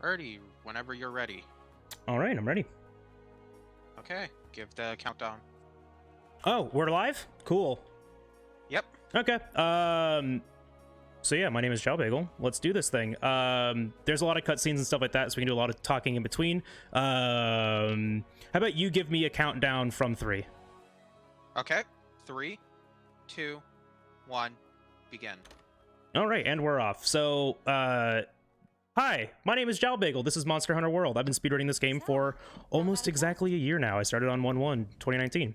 Alrighty, whenever you're ready. All right, I'm ready. Okay, give the countdown. Oh, we're live? Cool. Yep. Okay. So yeah, my name is JalBagel. Let's do this thing. There's a lot of cutscenes and stuff like that, so we can do a lot of talking in between. How about you give me a countdown from 3? Okay. 3, 2, 1, begin. All right, and we're off. So, hi, my name is JalBagel. This is Monster Hunter World. I've been speedrunning this game for almost exactly a year now. I started on 1/1/2019.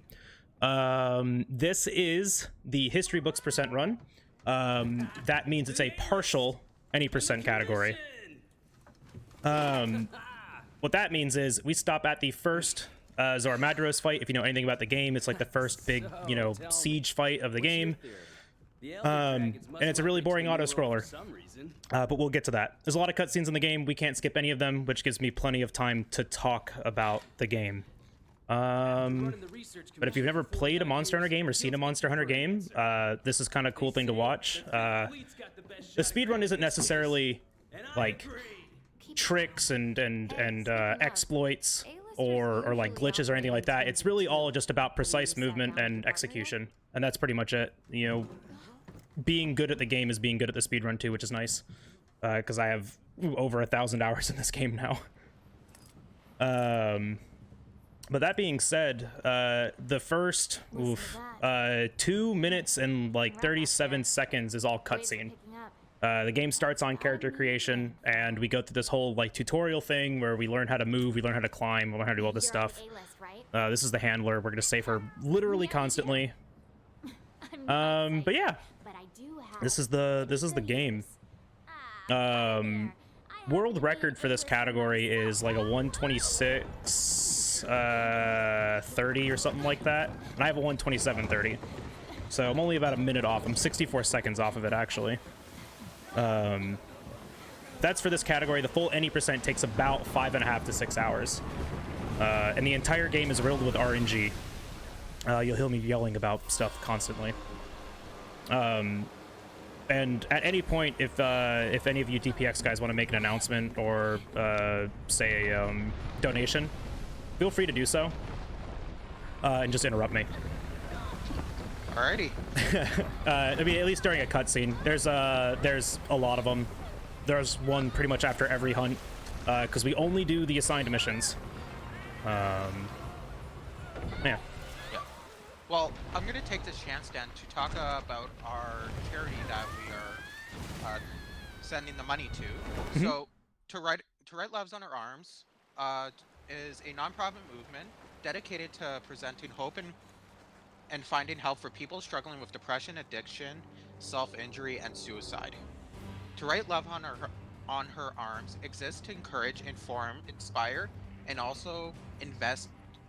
This is the history books percent run. That means it's a partial any percent category. What that means is we stop at the first Zora Madros fight. If you know anything about the game, it's like the first big, siege fight of the game. And it's a really boring auto-scroller. But we'll get to that. There's a lot of cutscenes in the game. We can't skip any of them, which gives me plenty of time to talk about the game. But if you've never played a Monster Hunter game or seen a Monster Hunter game, this is kind of a cool thing to watch. The speedrun isn't necessarily like tricks and exploits or like glitches or anything like that. It's really all just about precise movement and execution, and that's pretty much it. Being good at the game is being good at the speedrun too, which is nice, because I have over 1,000 hours in this game now. But that being said, the first 2 minutes and like 37 seconds is all cutscene. The game starts on character creation, and we go through this whole like tutorial thing where we learn how to move, we learn how to climb, we learn how to do all this stuff. This is the handler. We're gonna save her literally constantly. But yeah, this is the game. World record for this category is like a 1:26:30 or something like that, and I have a 1:27:30, so I'm only about a minute off. I'm 64 seconds off of it, actually. That's for this category. The full any percent takes about 5.5 to 6 hours, and the entire game is riddled with RNG. You'll hear me yelling about stuff constantly. And at any point, if any of you DPX guys want to make an announcement or say a donation, feel free to do so, and just interrupt me. Alrighty. I mean, at least during a cutscene. There's a lot of them. There's one pretty much after every hunt, because we only do the assigned missions. Yeah. Well, I'm going to take this chance, Dan, to talk about our charity that we are sending the money to. Mm-hmm. So, to Right Loves on Our Arms is a nonprofit movement dedicated to presenting hope and finding help for people struggling with depression, addiction, self-injury, and suicide. To Right Love on Her Arms exists to encourage, inform, inspire, and also invest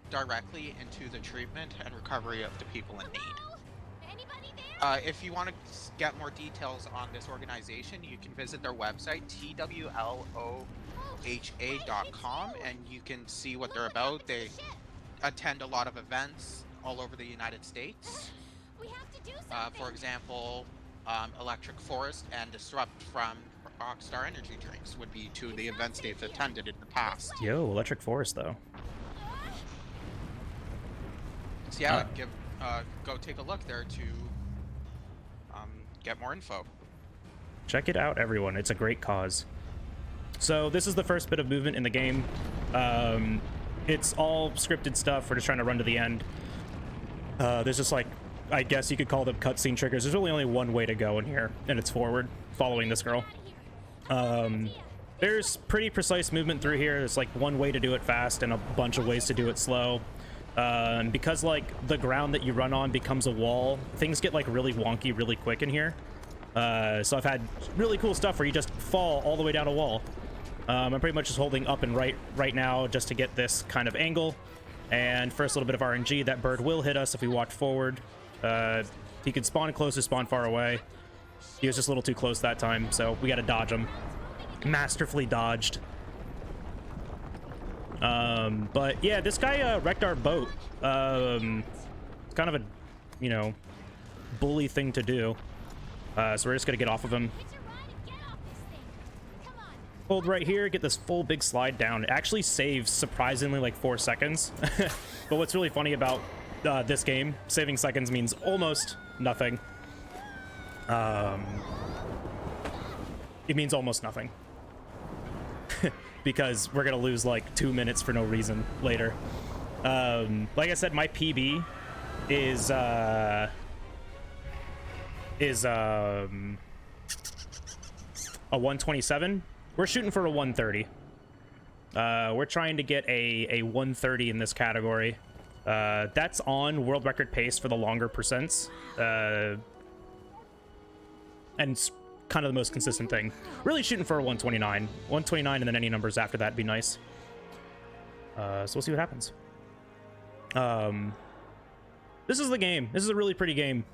directly into the treatment and recovery of the people in need. If you want to get more details on this organization, you can visit their website, twloha.com, and you can see what they're about. They attend a lot of events all over the United States. For example, Electric Forest and Disrupt from Rockstar Energy Drinks would be two of the events they've attended in the past. Yo, Electric Forest, though. So yeah, go take a look there to get more info. Check it out, everyone. It's a great cause. So this is the first bit of movement in the game. It's all scripted stuff. We're just trying to run to the end. There's just like, I guess you could call them cutscene triggers. There's really only one way to go in here, and it's forward, following this girl. There's pretty precise movement through here. There's like one way to do it fast and a bunch of ways to do it slow. And because like the ground that you run on becomes a wall, things get like really wonky really quick in here. So I've had really cool stuff where you just fall all the way down a wall. I'm pretty much just holding up and right now just to get this kind of angle. And first, a little bit of RNG. That bird will hit us if we walk forward. He could spawn close or spawn far away. He was just a little too close that time, so we got to dodge him. Masterfully dodged. But yeah, this guy wrecked our boat. It's kind of a, bully thing to do. So we're just gonna get off of him. Hold right here, get this full big slide down. It actually saves surprisingly like 4 seconds. But what's really funny about this game, saving seconds means almost nothing. It means almost nothing. Because we're gonna lose like 2 minutes for no reason later. Like I said, my PB is a 127. We're shooting for a 130. We're trying to get a 130 in this category. That's on world record pace for the longer percents. And it's kind of the most consistent thing. Really shooting for a 129. 129 and then any numbers after that would be nice. So we'll see what happens. This is the game. This is a really pretty game.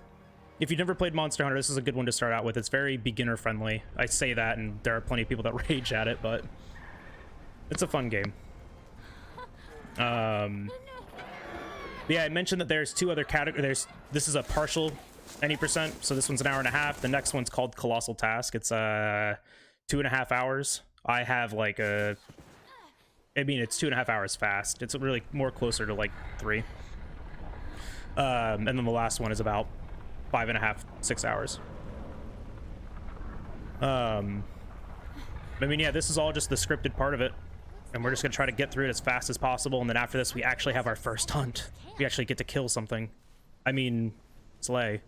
If you've never played Monster Hunter, this is a good one to start out with. It's very beginner friendly. I say that, and there are plenty of people that rage at it, but it's a fun game. Yeah, I mentioned that there's 2 other categories. This is a partial any percent, so this one's an hour and a half. The next one's called Colossal Task. It's 2.5 hours. I have like it's 2.5 hours fast. It's really more closer to like 3. And then the last one is about 5.5, 6 hours. I mean, yeah, this is all just the scripted part of it, and we're just gonna try to get through it as fast as possible, and then after this we actually have our first hunt. We actually get to kill something. I mean, slay.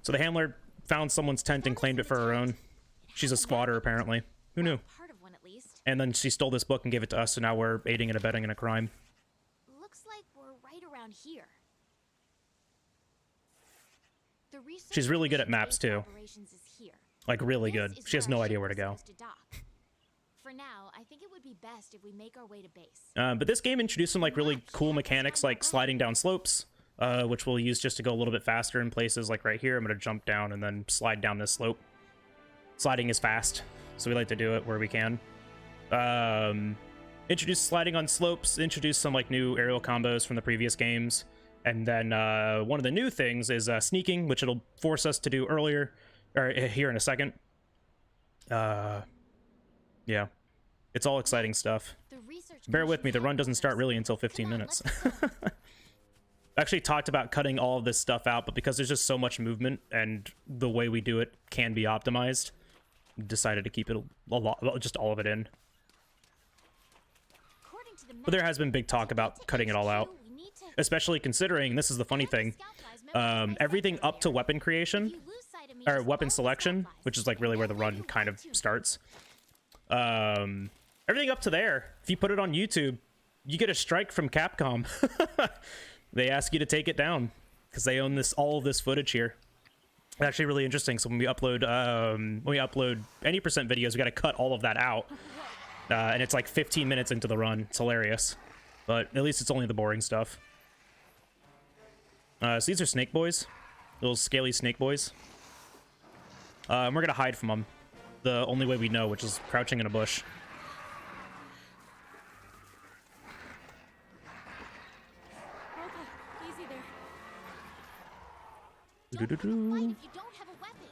So the handler found someone's tent and claimed it for her own. She's a squatter, apparently. Who knew? And then she stole this book and gave it to us, so now we're aiding and abetting in a crime. Looks like we're right around here. She's really good at maps, too. Like, really good. She has no idea where to go. For now, I think it would be best if we make our way to base. But this game introduced some, like, really cool mechanics, like sliding down slopes, which we'll use just to go a little bit faster in places. Like right here, I'm going to jump down and then slide down this slope. Sliding is fast, so we like to do it where we can. Introduce sliding on slopes, introduce some like new aerial combos from the previous games, and then one of the new things is sneaking, which it'll force us to do earlier, or here in a second. Yeah, it's all exciting stuff. Bear with me, the run doesn't start really until 15 minutes. I actually talked about cutting all of this stuff out, but because there's just so much movement and the way we do it can be optimized, decided to keep it a lot, just all of it in. But there has been big talk about cutting it all out, especially considering, this is the funny thing, everything up to weapon creation, or weapon selection, which is like really where the run kind of starts. Everything up to there, if you put it on YouTube, you get a strike from Capcom. They ask you to take it down because they own all of this footage here. It's actually really interesting. So when we upload any percent videos, we got to cut all of that out. And it's like 15 minutes into the run. It's hilarious. But at least it's only the boring stuff. So these are snake boys. Little scaly snake boys. And we're going to hide from them the only way we know, which is crouching in a bush.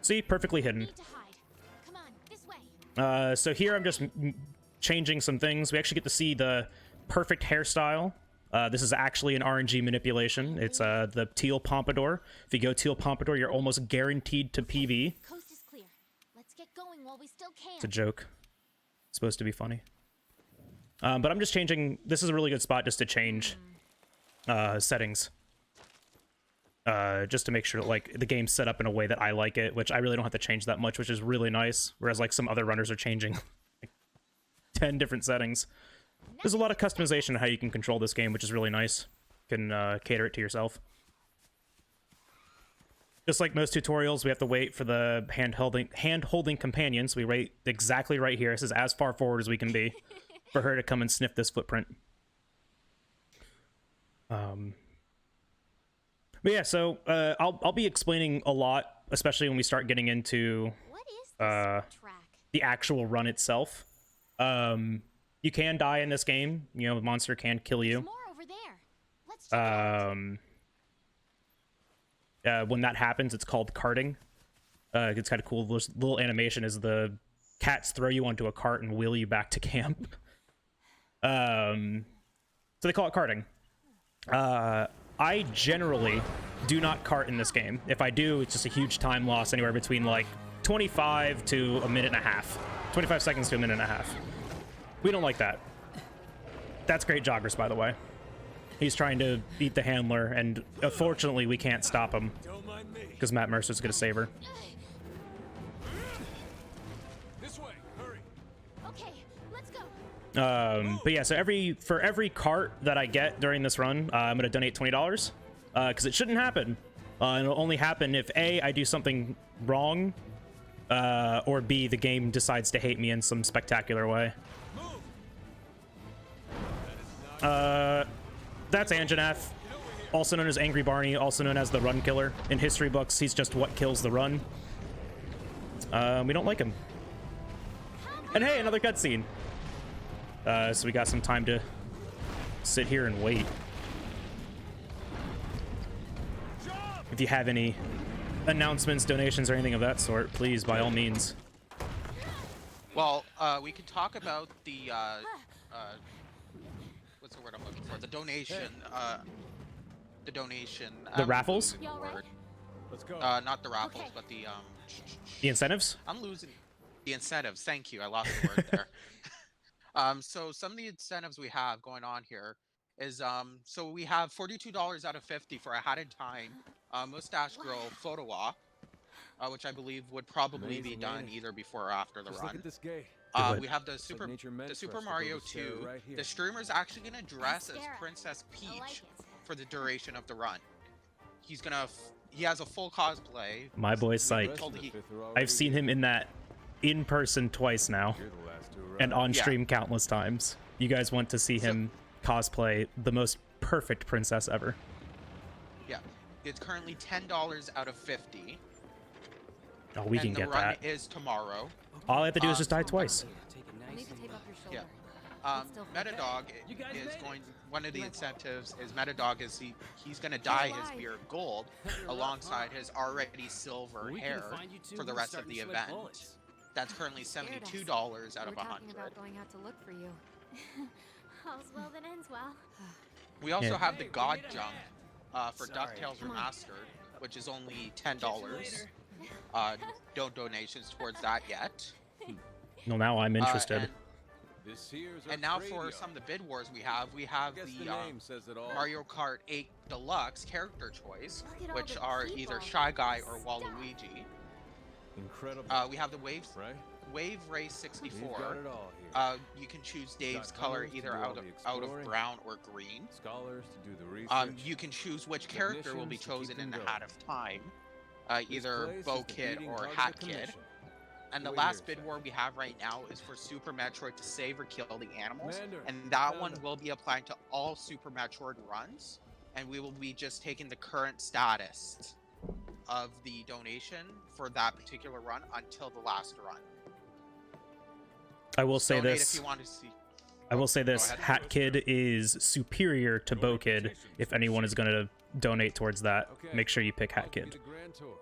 See, perfectly hidden. So here I'm just changing some things. We actually get to see the perfect hairstyle. This is actually an RNG manipulation. It's the teal pompadour. If you go teal pompadour, you're almost guaranteed to PV. Coast is clear. Let's get going while we still can. It's a joke. It's supposed to be funny. But I'm just changing. This is a really good spot just to change settings. Just to make sure like the game's set up in a way that I like it, which I really don't have to change that much, which is really nice. Whereas like some other runners are changing like 10 different settings. There's a lot of customization on how you can control this game, which is really nice. You can cater it to yourself. Just like most tutorials, we have to wait for the hand-holding companion. So we wait exactly right here. This is as far forward as we can be for her to come and sniff this footprint. But yeah, so I'll be explaining a lot, especially when we start getting into the actual run itself. You can die in this game. You know, the monster can kill you. When that happens, it's called carting. It's kind of cool. This little animation is the cats throw you onto a cart and wheel you back to camp. So they call it carting. I generally do not cart in this game. If I do, it's just a huge time loss, anywhere between like 25 to a minute and a half. 25 seconds to a minute and a half. We don't like that. That's great joggers, by the way. He's trying to beat the handler, and unfortunately we can't stop him because Matt Mercer's gonna save her. This way, hurry. Okay, let's go. But yeah, so for every cart that I get during this run, I'm gonna donate $20 because it shouldn't happen. It'll only happen if A, I do something wrong, or B, the game decides to hate me in some spectacular way. That's Anjanath, also known as Angry Barney, also known as the Run Killer. In history books, he's just what kills the run. We don't like him. And hey, another cutscene. So we got some time to sit here and wait. If you have any announcements, donations, or anything of that sort, please, by all means. Well, we can talk about the what's the word I'm looking for? The donation. The donation. The raffles? I'm losing the word. Let's go. Not the raffles, Okay. but the The incentives? I'm losing the incentives. Thank you. I lost the word there. So some of the incentives we have going on here is so we have $42 out of 50 for a hat in time mustache girl photo op, which I believe would probably be Amazing, done ain't it? either before or after the Just look run. at this gate. We have the like nature meant the for Super us to Mario build a stair 2. right here. The streamer's actually gonna dress as Mascara. Princess I Peach like it. for the duration of the run. He's gonna he has a full cosplay. My boy's The psych. rest told of the he- fifth are already I've seen him in that in person twice now, You're the last to arrive. and on Yeah. stream countless times. You guys want to see him cosplay the most perfect princess ever. Yeah, it's currently $10 out of 50. Oh, we can and the get run that. is tomorrow. All I have to do is just die twice. I need to tape up your shoulder. Yeah. It's still fun. Metadog You guys is made it. going. One of the incentives is Metadog is he's gonna dye his alive. beard gold alongside his already silver hair for the rest of the event. That's currently $72 out We of were talking 100. about going out to look for you. All's well that ends well. We also Yeah. have the Hey, God we need a Junk for Sorry. DuckTales Come on. Remastered, which is only $10. Don't donations towards that yet. No, now I'm interested. This here's our And now for graveyard. some of the bid wars we Guess the the name says it all. Mario Kart 8 Deluxe character choice, Look at all which the are people. either Shy Guy or Stop. Waluigi. Incredible. We have the Wave right? Race We've 64. got it all here. You can choose Dave's got color hunters to either do all out the of exploring. brown or green. Scholars to do the research. You can choose which character will be Technicians to keep chosen in them the going. Hat of Time, This either place is Bo the Kid beating or heart of Hat the Kid. commission. And the Wait last here, bid sir. war we have right now is for Super Metroid to save or kill the animals, Commander, and that found one him. will be applied to all Super Metroid runs, and we will be just taking the current status of the donation for that particular run until the last run. I will say Donate this. if you want to see. I will say this. ahead. Hat Kid is superior to Bo Kid. If anyone is going to donate towards that, Okay. make sure you pick I'll Hat give you Kid. the grand tour.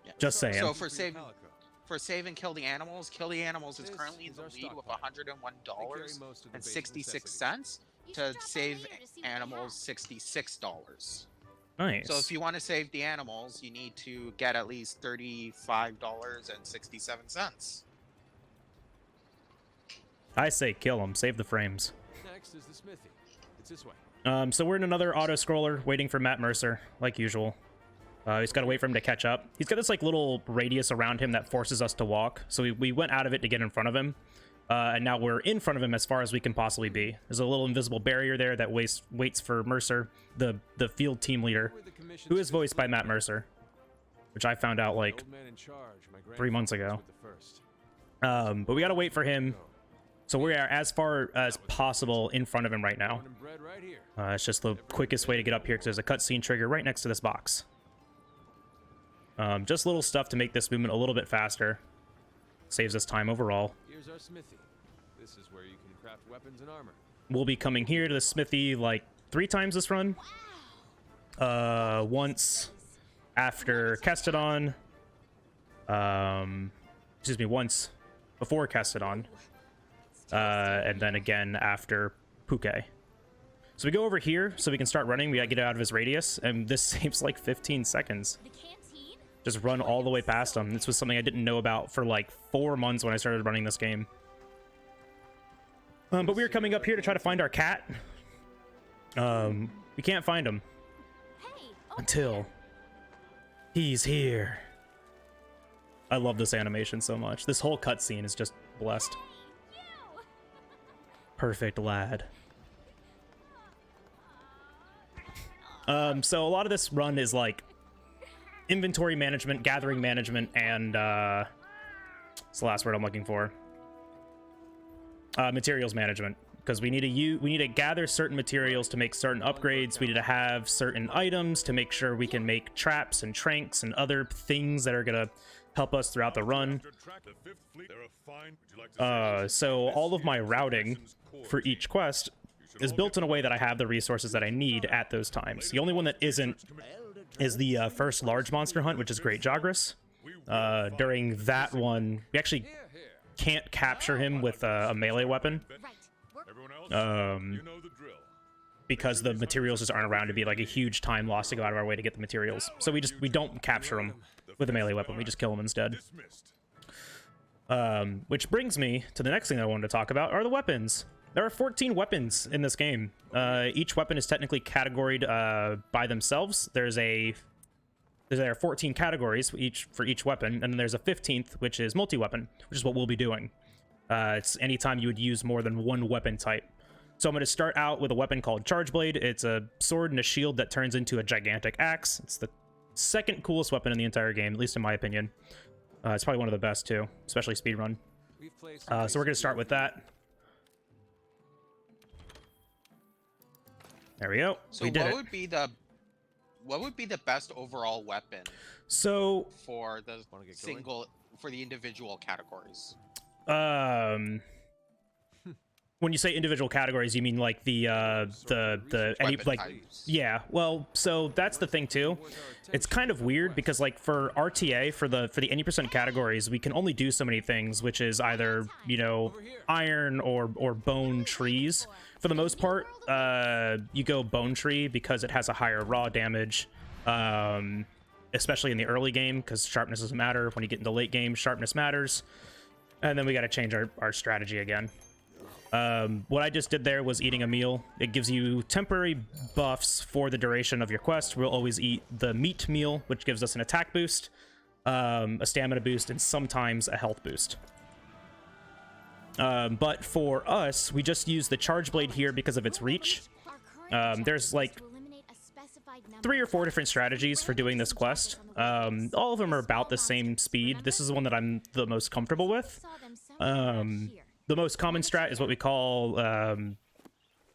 Yeah. Just saying. So Thank you for your saving calico. Kill the Animals is This currently in is the our lead with stockpile. $101 most of the and basic 66 necessities. cents You should to drop by save later to see what they animals have. $66. Nice. So if you want to save the animals, you need to get at least $35.67. I say kill him. Save the frames. Next is the smithy. It's this way. So we're in another auto scroller, waiting for Matt Mercer, like usual. He's got to wait for him to catch up. He's got this like little radius around him that forces us to walk. So we went out of it to get in front of him, and now we're in front of him as far as we can possibly be. There's a little invisible barrier there that waits for Mercer, the field team leader, We're the commission's who is fifth voiced by leader. Matt Mercer, which I found out The like old man in charge, my 3 months grandfather ago. was with the first. But we got to wait for him. Go. So we are as far as possible in front of him right now. Born and bred right here. It's just the quickest way to get up here because there's a cutscene trigger right next to this box. Just little stuff to make this movement a little bit faster. Saves us time overall. Here's our smithy. This is where you can craft weapons and armor. We'll be coming here to the smithy like 3 times this run. Once after Kestodon. Excuse me, once before Kestodon, and then again after Puke. So we go over here so we can start running. We gotta get out of his radius, and this saves like 15 seconds. The canteen? Just run all the way past him. This was something I didn't know about for like 4 months when I started running this game. But we were coming up here to try to find our cat. We can't find him Hey, until he's here. I love this animation so much. This whole cutscene is just blessed. you! Perfect lad. So a lot of this run is like inventory management, gathering management, and it's the last word I'm looking for. Materials management, because we need to gather certain materials to make certain upgrades. We need to have certain items to make sure we can make traps and tranks and other things that are gonna help us throughout the run. So all of my routing for each quest is built in a way that I have the resources that I need at those times. The only one that isn't is the first large monster hunt, which is Great Jagras. During that one, we actually can't capture him with a melee weapon, because the materials just aren't around to be like a huge time loss to go out of our way to get the materials. So we don't capture him with a melee weapon. We just kill him instead. Which brings me to the next thing I wanted to talk about are the weapons. There are 14 weapons in this game. Each weapon is technically categoried by themselves. There are 14 categories for each weapon, and then there's a 15th, which is multi-weapon, which is what we'll be doing. It's anytime you would use more than one weapon type. So I'm going to start out with a weapon called Charge Blade. It's a sword and a shield that turns into a gigantic axe. It's the second coolest weapon in the entire game, at least in my opinion. It's probably one of the best too, especially speedrun. So we're going to start with that. There we go. So we did what it. would be the best overall weapon So for the individual categories? When you say individual categories, you mean like the any Weapon like types. yeah. Well, so that's the thing too. It's kind of weird because like for RTA for the any percent categories, we can only do so many things, which is either, you know, iron or bone trees. For the most part, you go bone tree because it has a higher raw damage, especially in the early game, because sharpness doesn't matter. When you get into late game, sharpness matters. And then we got to change our strategy again. What I just did there was eating a meal. It gives you temporary buffs for the duration of your quest. We'll always eat the meat meal, which gives us an attack boost, a stamina boost, and sometimes a health boost. But for us, we just use the Charge Blade here because of its reach. There's like 3 or 4 different strategies for doing this quest. All of them are about the same speed. This is the one that I'm the most comfortable with. The most common strat is what we call fire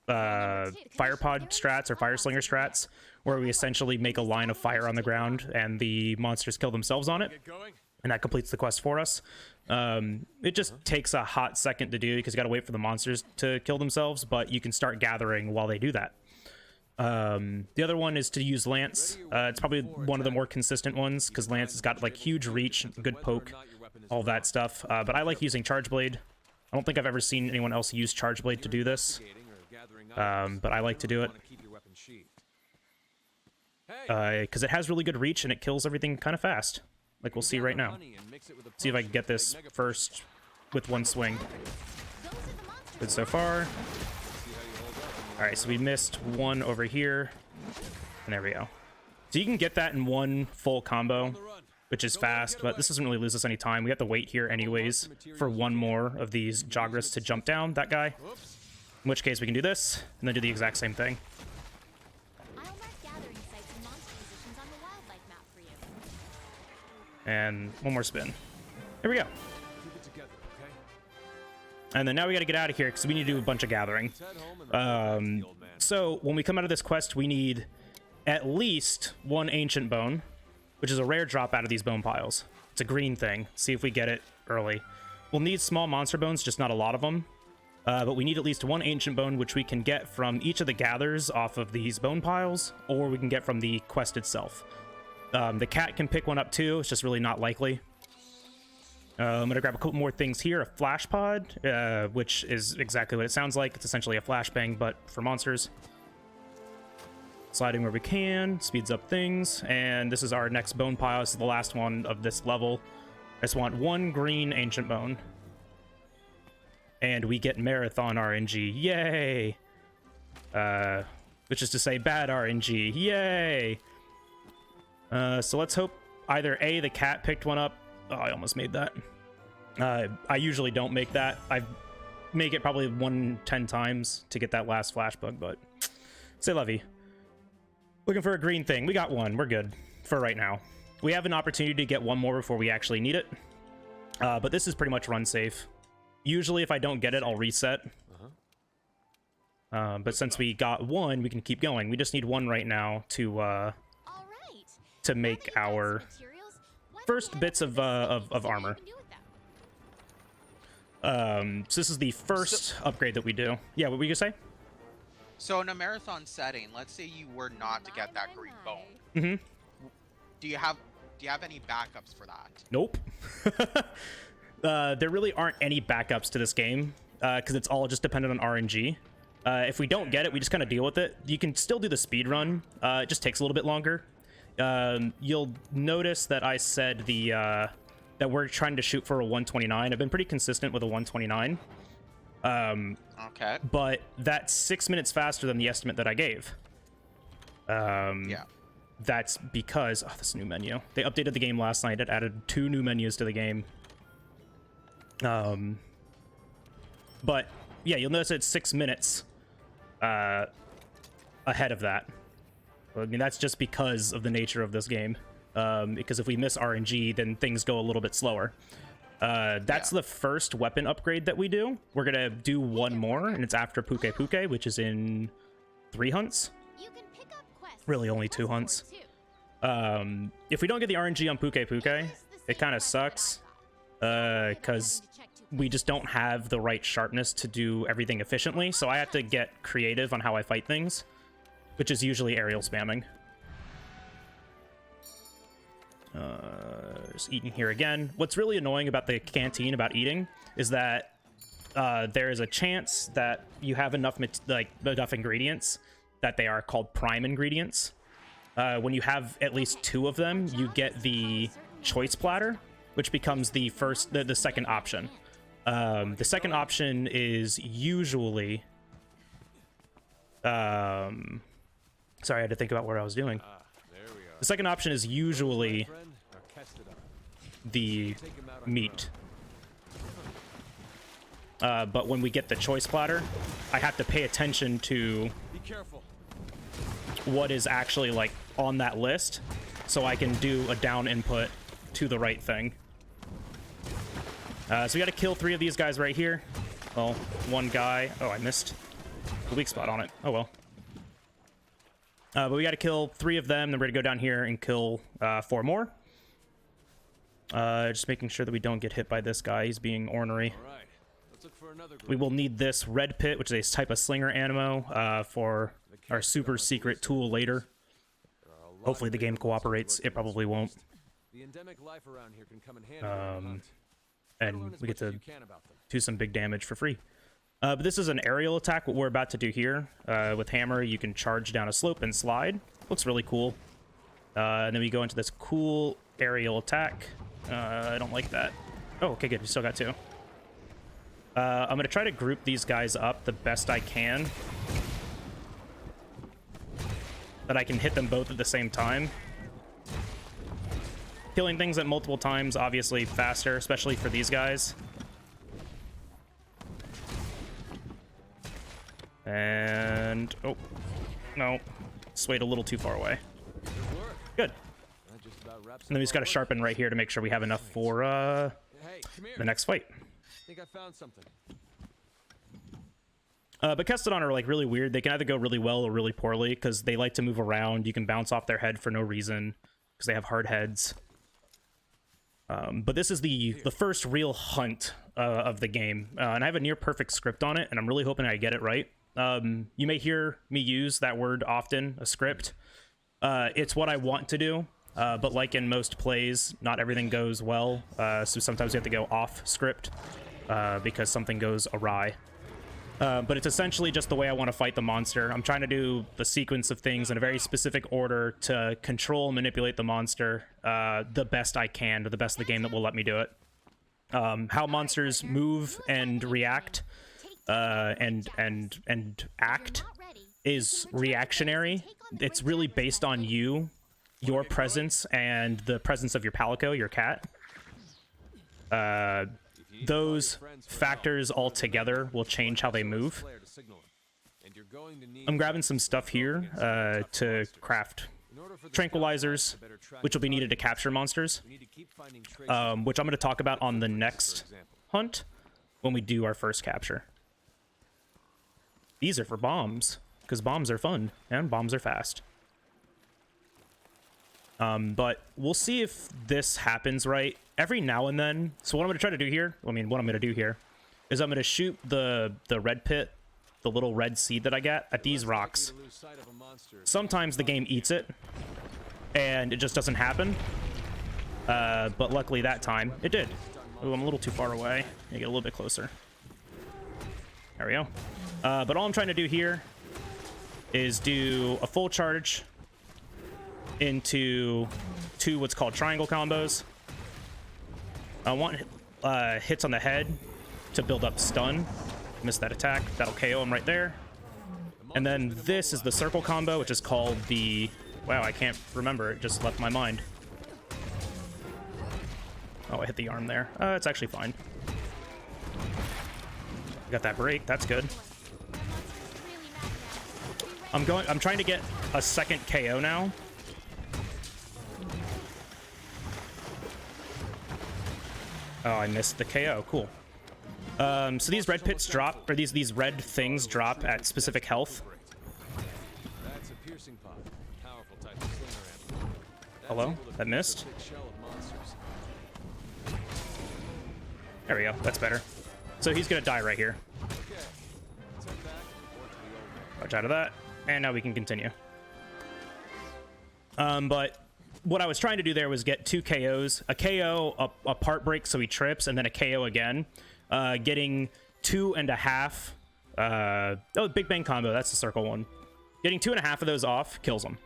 pod strats or fire slinger strats, where we essentially make a line of fire on the ground and the monsters kill themselves on it, and that completes the quest for us. It just takes a hot second to do because you gotta wait for the monsters to kill themselves, but you can start gathering while they do that. The other one is to use Lance. It's probably one of the more consistent ones because Lance has got like huge reach, good poke, all that stuff. But I like using Charge Blade. I don't think I've ever seen anyone else use Charge Blade to do this, but I like to do it because it has really good reach and it kills everything kind of fast, like we'll see right now. See if I can get this first with one swing. Good so far. All right, so we missed one over here, and there we go. So you can get that in one full combo, which is fast, but this doesn't really lose us any time. We have to wait here anyways for one more of these Jagras to jump down that guy, in which case we can do this and then do the exact same thing. I'll mark gathering sites and monster positions on the wildlife map for you. And one more spin. Here we go. And then now we got to get out of here because we need to do a bunch of gathering. So when we come out of this quest, we need at least 1 ancient bone, which is a rare drop out of these bone piles. It's a green thing. See if we get it early. We'll need small monster bones, just not a lot of them. But we need at least 1 ancient bone, which we can get from each of the gathers off of these bone piles, or we can get from the quest itself. The cat can pick one up too. It's just really not likely. I'm gonna grab a couple more things here. A flash pod, which is exactly what it sounds like. It's essentially a flashbang, but for monsters. Sliding where we can, speeds up things, and this is our next bone pile. This is the last one of this level. I just want one green ancient bone. And we get marathon RNG, yay! Which is to say bad RNG, yay! So let's hope either A, the cat picked one up. Oh, I almost made that. I usually don't make that. I make it probably 10 times to get that last flash bug, but c'est la vie. Looking for a green thing. We got one. We're good for right now. We have an opportunity to get one more before we actually need it. But this is pretty much run safe. Usually if I don't get it, I'll reset. But since we got one, we can keep going. We just need one right now to make our first bits of armor. So this is the first upgrade that we do. Yeah, what were you gonna say? So in a marathon setting, let's say you were not to get that green bone. Mm-hmm. Do you have any backups for that? Nope. There really aren't any backups to this game because it's all just dependent on RNG. If we don't get it, we just kind of deal with it. You can still do the speed run. It just takes a little bit longer. You'll notice that I said that we're trying to shoot for a 129. I've been pretty consistent with a 129. Okay. But that's 6 minutes faster than the estimate that I gave. Yeah. That's because this new menu. They updated the game last night. It added 2 new menus to the game. But yeah, you'll notice it's 6 minutes ahead of that. I mean, that's just because of the nature of this game. Because if we miss RNG, then things go a little bit slower. That's the first weapon upgrade that we do. We're gonna do one more, and it's after Puke Puke, which is in 3 hunts. Really, only 2 hunts. If we don't get the RNG on Puke Puke, it kind of sucks. Because we just don't have the right sharpness to do everything efficiently, so I have to get creative on how I fight things, which is usually aerial spamming. Just eating here again. What's really annoying about the canteen about eating is that there is a chance that you have enough ingredients that they are called prime ingredients. When you have at least 2 of them, you get the choice platter, which becomes the second option. The second option is usually sorry, I had to think about what I was doing. The second option is usually the meat. But when we get the choice platter, I have to pay attention to what is actually like on that list so I can do a down input to the right thing. So we got to kill 3 of these guys right here. Well, 1 guy. Oh, I missed the weak spot on it. Oh well. But we got to kill 3 of them. Then we're gonna go down here and kill 4 more. Just making sure that we don't get hit by this guy. He's being ornery. All right. Let's look for another group. We will need this red pit, which is a type of slinger ammo, for our super secret tool later. Hopefully the game cooperates. It probably won't. The endemic life around here can come in handy. And we get to do some big damage for free. But this is an aerial attack. What we're about to do here, with hammer, you can charge down a slope and slide. Looks really cool. And then we go into this cool aerial attack. I don't like that. Oh, okay, good. We still got 2. I'm going to try to group these guys up the best I can, that I can hit them both at the same time. Killing things at multiple times, obviously faster, especially for these guys. And oh no, swayed a little too far away. Good. And then we just got to sharpen right here to make sure we have enough for the next fight. I think I found something. But Kestodon are like really weird. They can either go really well or really poorly because they like to move around. You can bounce off their head for no reason because they have hard heads. But this is the first real hunt of the game, and I have a near perfect script on it, and I'm really hoping I get it right. You may hear me use that word often, a script. It's what I want to do. but like in most plays, not everything goes well, so sometimes you have to go off script because something goes awry. But it's essentially just the way I want to fight the monster. I'm trying to do the sequence of things in a very specific order to control and manipulate the monster the best I can, to the best of the game that will let me do it. How monsters move and react and act is reactionary. It's really based on you, your presence, and the presence of your palico, your cat. Those factors all together will change how they move. I'm grabbing some stuff here to craft tranquilizers, which will be needed to capture monsters, which I'm going to talk about on the next hunt when we do our first capture. These are for bombs, because bombs are fun and bombs are fast. But we'll see if this happens right every now and then. So what I'm going to try to do here, what I'm going to do here is I'm going to shoot the red pit, the little red seed that I get at these rocks. Sometimes the game eats it and it just doesn't happen. But luckily that time it did. Ooh, I'm a little too far away. I get a little bit closer. There we go. But all I'm trying to do here is do a full charge into two what's called triangle combos. I want hits on the head to build up stun. Missed that attack. That'll KO him right there. And then this is the circle combo, which is called the... Wow, I can't remember. It just left my mind. Oh, I hit the arm there. It's actually fine. Got that break. That's good. I'm trying to get a second KO now. Oh, I missed the KO. Cool. So these red pits drop, or these red things drop at specific health. That's a piercing pod. Powerful type of slinger ammo. Hello? That missed? There we go. That's better. So he's gonna die right here. Watch out of that. And now we can continue. But what I was trying to do there was get 2 KOs. A KO, a part break so he trips, and then a KO again. Getting 2.5. Oh, Big Bang combo. That's the circle one. Getting 2.5 of those off kills him.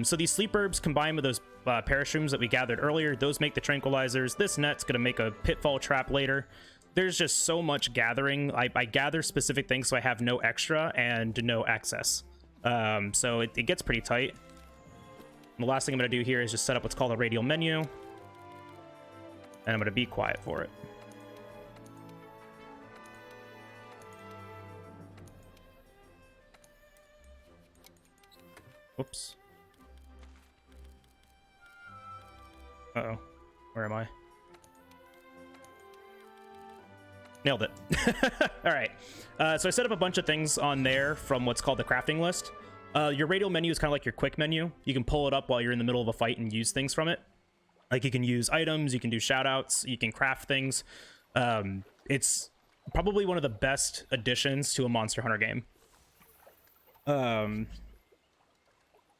So these sleep herbs combined with those parashrooms that we gathered earlier, those make the tranquilizers. This net's going to make a pitfall trap later. There's just so much gathering. I gather specific things so I have no extra and no access. So it gets pretty tight. And the last thing I'm going to do here is just set up what's called a radial menu. And I'm going to be quiet for it. Oops. Uh-oh. Where am I? Nailed it. All right. So I set up a bunch of things on there from what's called the crafting list. Your radial menu is kind of like your quick menu. You can pull it up while you're in the middle of a fight and use things from it. Like you can use items, you can do shoutouts, you can craft things. It's probably one of the best additions to a Monster Hunter game.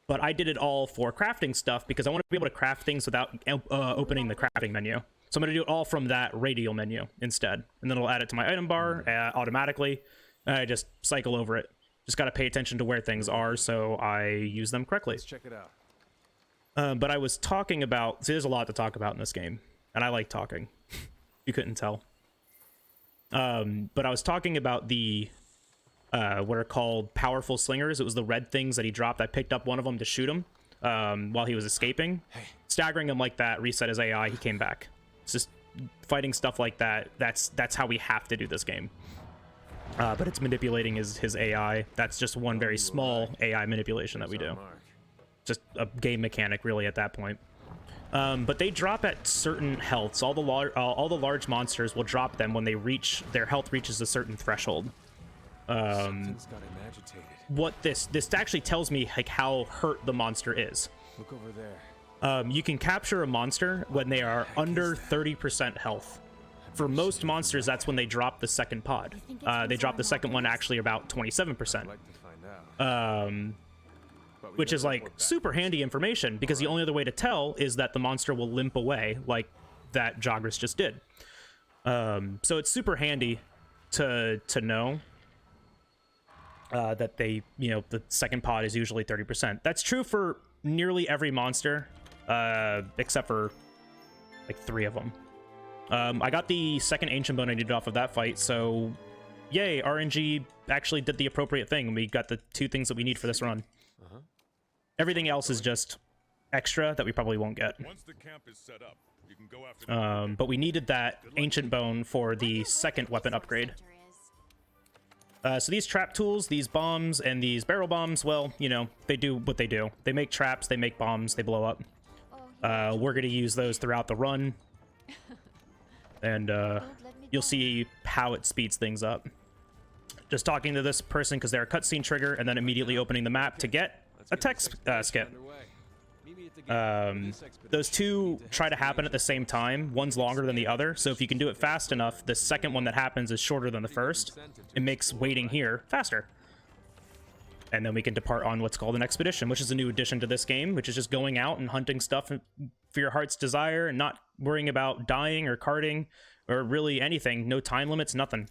But I did it all for crafting stuff because I want to be able to craft things without opening the crafting menu. So I'm going to do it all from that radial menu instead. And then I'll add it to my item bar automatically. I just cycle over it. Just got to pay attention to where things are so I use them correctly. Let's check it out. But I was talking about... See, there's a lot to talk about in this game. And I like talking. You couldn't tell. But I was talking about the... what are called powerful slingers. It was the red things that he dropped. I picked up one of them to shoot him while he was escaping. Staggering him like that, reset his AI, he came back. It's just fighting stuff like that. That's how we have to do this game. But it's manipulating his AI. That's just one very small AI manipulation that we do. Just a game mechanic, really, at that point. But they drop at certain healths. All the large monsters will drop them when their health reaches a certain threshold. What this actually tells me like how hurt the monster is. Look over there. You can capture a monster when they are under 30% health. For most monsters, that's when they drop the second pod. They drop the second one actually about 27%. which is like super handy information because the only other way to tell is that the monster will limp away like that Jagras just did. So it's super handy to know that they, you know, the second pod is usually 30%. That's true for nearly every monster, except for like 3 of them. I got the second ancient bone I needed off of that fight, so yay, RNG actually did the appropriate thing. We got the 2 things that we need for this run. Everything else is just extra that we probably won't get. Once the camp is set up, you can go after But we needed that ancient bone for the second weapon upgrade. So these trap tools, these bombs, and these barrel bombs, well, you know, they do what they do. They make traps, they make bombs, they blow up. We're going to use those throughout the run. And you'll see how it speeds things up. Just talking to this person because they're a cutscene trigger, and then immediately opening the map to get a text skip. Those 2 try to happen at the same time. One's longer than the other, so if you can do it fast enough, the second one that happens is shorter than the first. It makes waiting here faster. And then we can depart on what's called an expedition, which is a new addition to this game, which is just going out and hunting stuff for your heart's desire and not worrying about dying or carting or really anything. No time limits, nothing.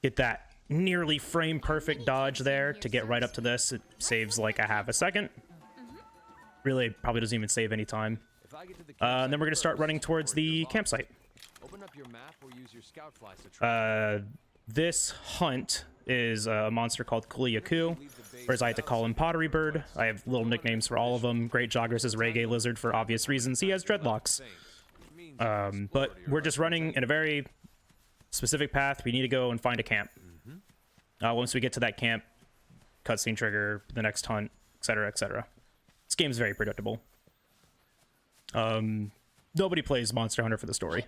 Get that nearly frame perfect dodge there to get right up to this. It saves like a half a second. Really probably doesn't even save any time. And then we're going to start running towards the campsite. Open up your map or use your scout flies to track. This hunt is a monster called Kuliyaku, or as I like to call him, Pottery Bird. I have little nicknames for all of them. Great Jagras is Reggae Lizard for obvious reasons. He has dreadlocks. But we're just running in a very specific path. We need to go and find a camp. Once we get to that camp, cutscene trigger, the next hunt, etc., etc. This game's very predictable. Nobody plays Monster Hunter for the story.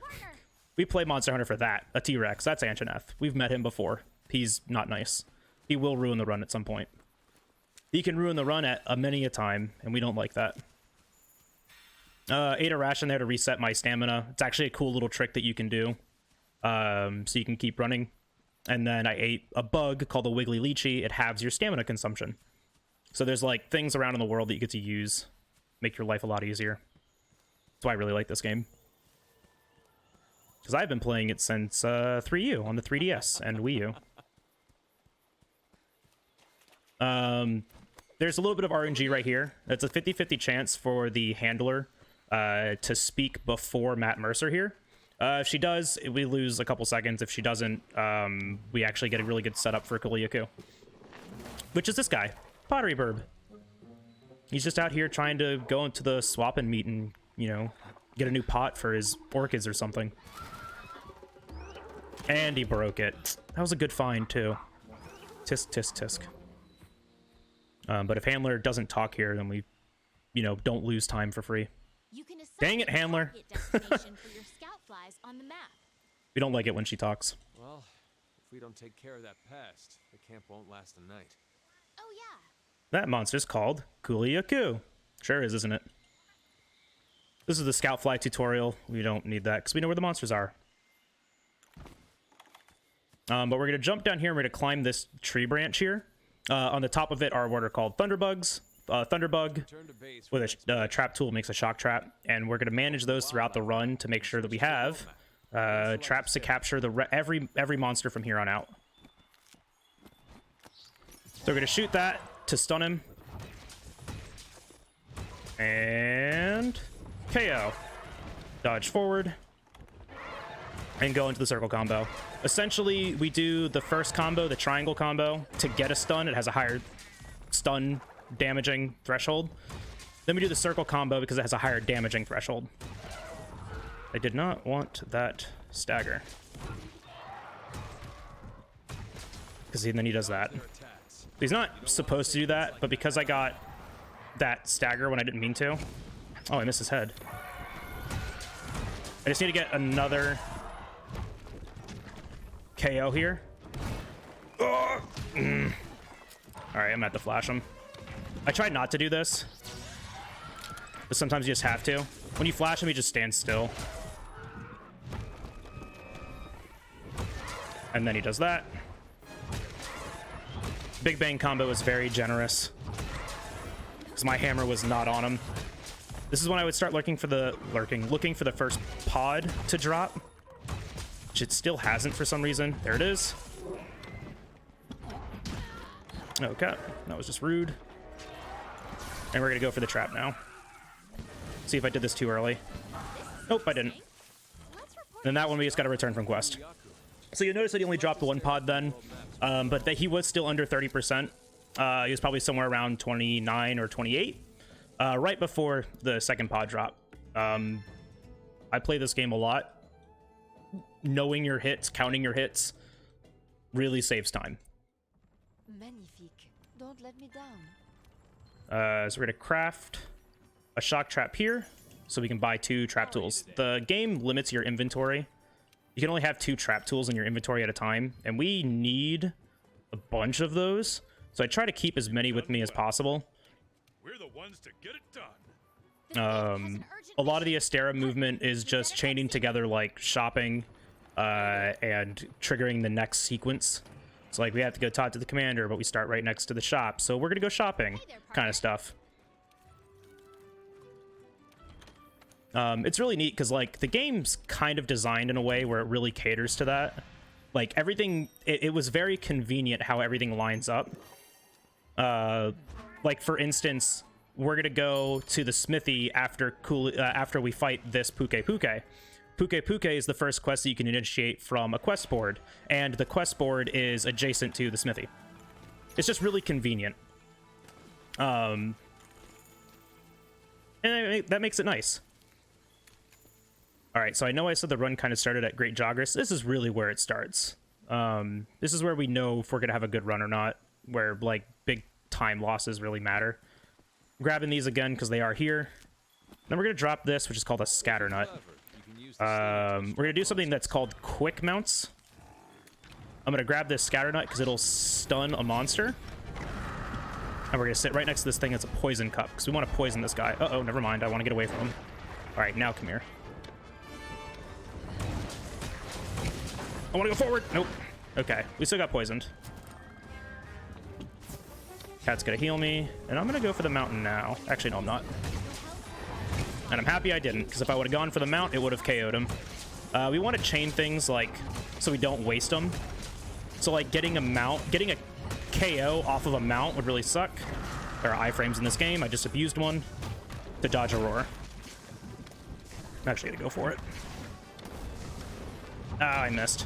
We play Monster Hunter for that. A T-Rex. That's Ancheneth. We've met him before. He's not nice. He will ruin the run at some point. He can ruin the run at many a time, and we don't like that. Ate a ration there to reset my stamina. It's actually a cool little trick that you can do. So you can keep running. And then I ate a bug called the Wiggly Lychee. It halves your stamina consumption. So there's like things around in the world that you get to use. Make your life a lot easier. That's why I really like this game. Because I've been playing it since 3U on the 3DS and Wii U. There's a little bit of RNG right here. It's a 50-50 chance for the handler to speak before Matt Mercer here. If she does, we lose a couple seconds. If she doesn't, we actually get a really good setup for Kuliyaku. Which is this guy, Pottery Burb. He's just out here trying to go into the swap and meet and, you know, get a new pot for his orchids or something. And he broke it. That was a good find, too. Tisk, tisk, tisk. But if Handler doesn't talk here, then we, you know, don't lose time for free. Dang it, Handler. For your scout flies on the map. We don't like it when she talks. Well, if we don't take care of that pest, the camp won't last a night. Oh, yeah. That monster's called Kuliyaku. Sure is, isn't it? This is the scout fly tutorial. We don't need that because we know where the monsters are. But we're going to jump down here and we're going to climb this tree branch here. On the top of it are what are called thunderbugs. Thunderbug with a trap tool makes a shock trap. And we're going to manage those throughout the run to make sure that we have traps to capture every monster from here on out. So we're going to shoot that to stun him. And KO. Dodge forward. And go into the circle combo. Essentially, we do the first combo, the triangle combo, to get a stun. It has a higher stun damaging threshold. Then we do the circle combo because it has a higher damaging threshold. I did not want that stagger. Because then he does that. He's not supposed to do that, but because I got that stagger when I didn't mean to. Oh, I missed his head. I just need to get another KO here. All right, I'm gonna have to flash him. I tried not to do this, but sometimes you just have to. When you flash him, he just stands still. And then he does that. Big Bang combo is very generous because my hammer was not on him. This is when I would start looking for the first pod to drop, which it still hasn't for some reason. There it is. Okay, that was just rude. And we're gonna go for the trap now. See if I did this too early. Nope, I didn't. Then that one we just got to return from quest. So you'll notice that he only dropped one pod then, but that he was still under 30%. He was probably somewhere around 29 or 28, right before the second pod drop. I play this game a lot. Knowing your hits, counting your hits, really saves time. Magnifique. Don't let me down. So we're gonna craft a shock trap here, so we can buy 2 trap tools. The game limits your inventory. You can only have 2 trap tools in your inventory at a time, and we need a bunch of those. So I try to keep as many with me as possible. We're the ones to get it done. A lot of the Astera movement is just chaining together like shopping and triggering the next sequence. It's like we have to go talk to the commander, but we start right next to the shop, so we're gonna go shopping, kind of stuff. It's really neat because like the game's kind of designed in a way where it really caters to that. Like everything, it was very convenient how everything lines up. Like for instance, we're gonna go to the smithy after we fight this Puke Puke. Puke Puke is the first quest that you can initiate from a quest board, and the quest board is adjacent to the smithy. It's just really convenient. And that makes it nice. All right, so I know I said the run kind of started at Great Jogris. This is really where it starts. This is where we know if we're gonna have a good run or not, where like big time losses really matter. Grabbing these again because they are here. Then we're gonna drop this, which is called a scatter nut. We're gonna do something that's called quick mounts. I'm gonna grab this scatter nut because it'll stun a monster. And we're gonna sit right next to this thing that's a poison cup because we want to poison this guy. Uh-oh, never mind. I want to get away from him. All right, now come here. I want to go forward. Nope. Okay, we still got poisoned. Cat's gonna heal me, and I'm gonna go for the mountain now. Actually, no, I'm not. And I'm happy I didn't, because if I would have gone for the mount, it would have KO'd him. We want to chain things like so we don't waste them. So like getting a KO off of a mount would really suck. There are iframes in this game. I just abused one to dodge a roar. I'm actually gonna go for it. Ah, I missed.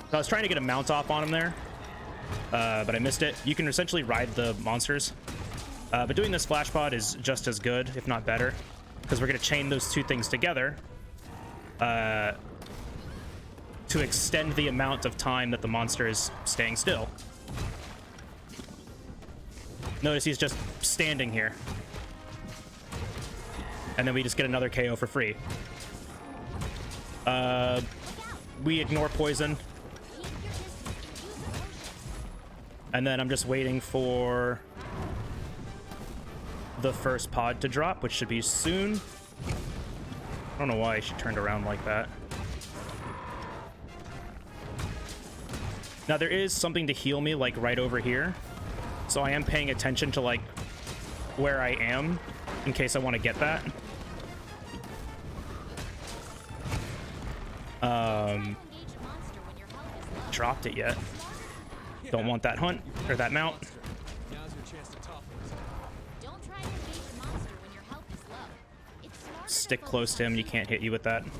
So I was trying to get a mount off on him there, but I missed it. You can essentially ride the monsters, but doing this flash pod is just as good, if not better, because we're going to chain those 2 things together to extend the amount of time that the monster is staying still. Notice he's just standing here. And then we just get another KO for free. We ignore poison. And then I'm just waiting for the first pod to drop, which should be soon. I don't know why she turned around like that. Now there is something to heal me like right over here. So I am paying attention to like where I am in case I want to get that. Dropped it yet. Don't want that hunt or that mount. Now's your chance to topple it. Don't try to engage a monster when your health is low. It's smarter to Stick focus close to him. on You can't hit you with that. Weapon's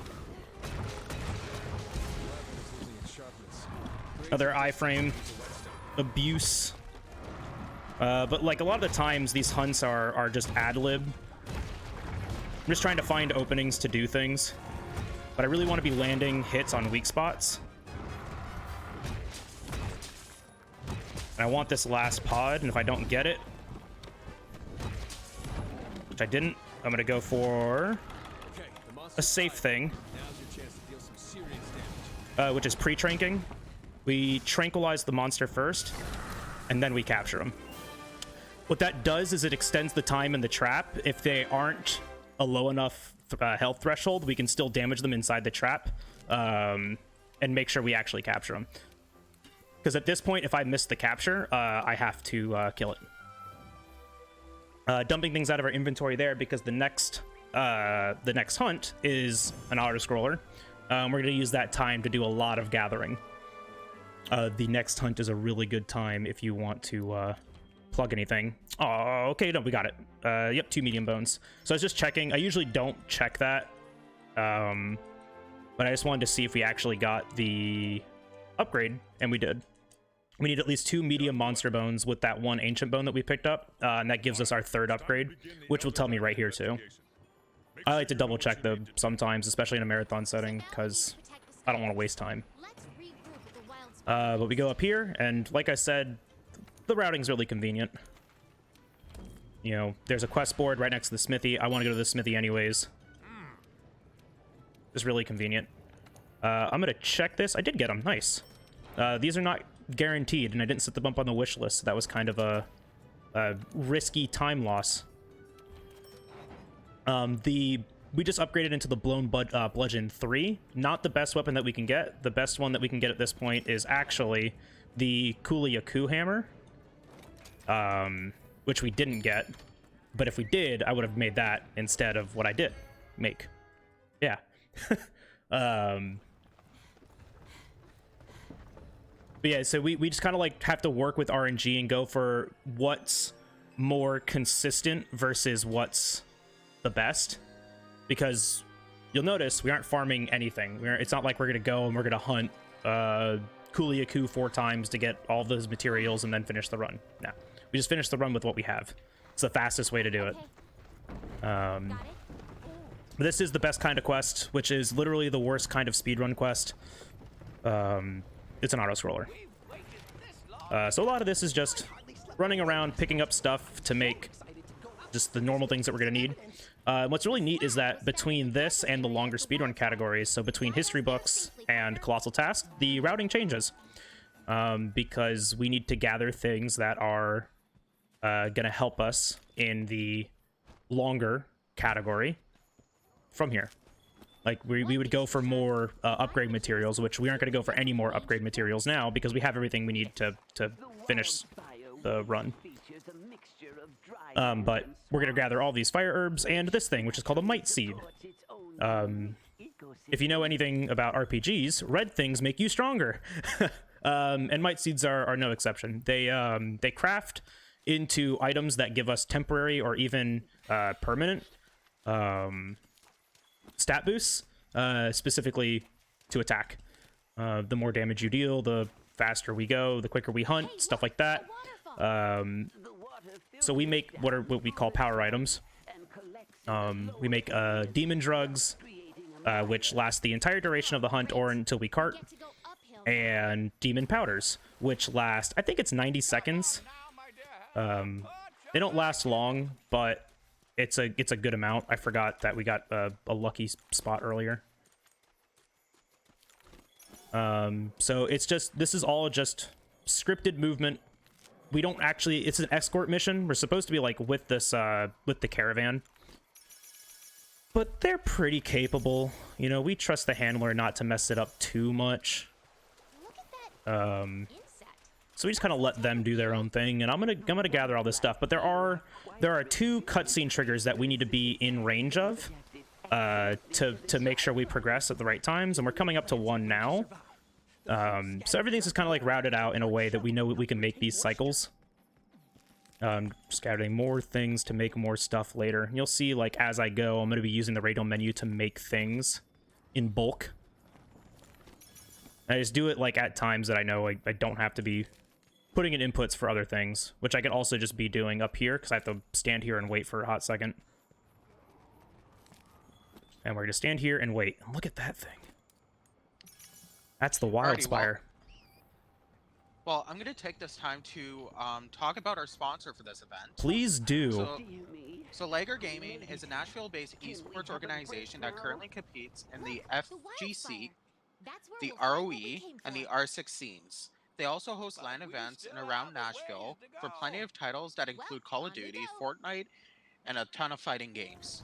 losing its sharpness. Other iframe abuse. But like a lot of the times these hunts are just ad-lib. I'm just trying to find openings to do things. But I really want to be landing hits on weak spots. And I want this last pod, and if I don't get it, which I didn't, I'm going to go for Okay, the a monster's safe alive. thing, Now's your chance to deal some serious damage. which is pre-tranking. We tranquilize the monster first, and then we capture him. What that does is it extends the time in the trap. If they aren't a low enough health threshold, we can still damage them inside the trap and make sure we actually capture them. Because at this point, if I miss the capture, I have to kill it. Dumping things out of our inventory there because the next hunt is an auto-scroller. We're going to use that time to do a lot of gathering. The next hunt is a really good time if you want to plug anything. Oh, okay, no, we got it. Yep, 2 medium bones. So I was just checking. I usually don't check that. But I just wanted to see if we actually got the upgrade, and we did. We need at least 2 medium monster bones with that 1 ancient bone that we picked up, and that gives us our 3rd upgrade, which will tell me right here too. I like to double check though sometimes, especially in a marathon setting, because I don't want to waste time. But we go up here, and like I said, the routing's really convenient. You know, there's a quest board right next to the smithy. I want to go to the smithy anyways. It's really convenient. I'm gonna check this. I did get them. Nice. These are not guaranteed, and I didn't set them up on the wish list, so that was kind of a risky time loss. We just upgraded into the Blown Bludgeon 3. Not the best weapon that we can get. The best one that we can get at this point is actually the Kuliyaku hammer, which we didn't get. But if we did, I would have made that instead of what I did make. Yeah. But yeah, so we just kind of like have to work with RNG and go for what's more consistent versus what's the best, because you'll notice we aren't farming anything. It's not like we're gonna go and we're gonna hunt Kuliyaku 4 times to get all those materials and then finish the run. No, we just finish the run with what we have. It's the fastest way to do it. But this is the best kind of quest, which is literally the worst kind of speedrun quest. It's an auto-scroller. So a lot of this is just running around, picking up stuff to make just the normal things that we're going to need. What's really neat is that between this and the longer speedrun categories, so between history books and colossal task, the routing changes. Because we need to gather things that are going to help us in the longer category from here. Like, we would go for more upgrade materials, which we aren't going to go for any more upgrade materials now because we have everything we need to finish the run. But we're going to gather all these fire herbs and this thing, which is called a might seed. If you know anything about RPGs, red things make you stronger. And might seeds are no exception. They craft into items that give us temporary or even permanent stat boosts, specifically to attack. The more damage you deal, the faster we go, the quicker we hunt, stuff like that. So we make what we call power items. We make demon drugs, which last the entire duration of the hunt or until we cart, and demon powders, which last, I think it's 90 seconds. They don't last long, but it's a good amount. I forgot that we got a lucky spot earlier. So it's just, this is all just scripted movement. We don't actually, it's an escort mission. We're supposed to be like with this, with the caravan. But they're pretty capable. You know, we trust the handler not to mess it up too much. So we just kind of let them do their own thing, and I'm gonna gather all this stuff. But there are 2 cutscene triggers that we need to be in range of to make sure we progress at the right times, and we're coming up to 1 now. So everything's just kind of like routed out in a way that we know we can make these cycles. Just gathering more things to make more stuff later. And you'll see, like, as I go, I'm gonna be using the radio menu to make things in bulk. I just do it like at times that I know I don't have to be putting in inputs for other things, which I can also just be doing up here because I have to stand here and wait for a hot second. And we're going to stand here and wait. Look at that thing. That's the wild spire. Well, I'm going to take this time to talk about our sponsor for this event. Please do. So Lager Gaming is a Nashville-based esports organization that currently competes in the FGC, the ROE, and the R6 scenes. They also host LAN events in around Nashville for plenty of titles that include Call of Duty, Fortnite, and a ton of fighting games.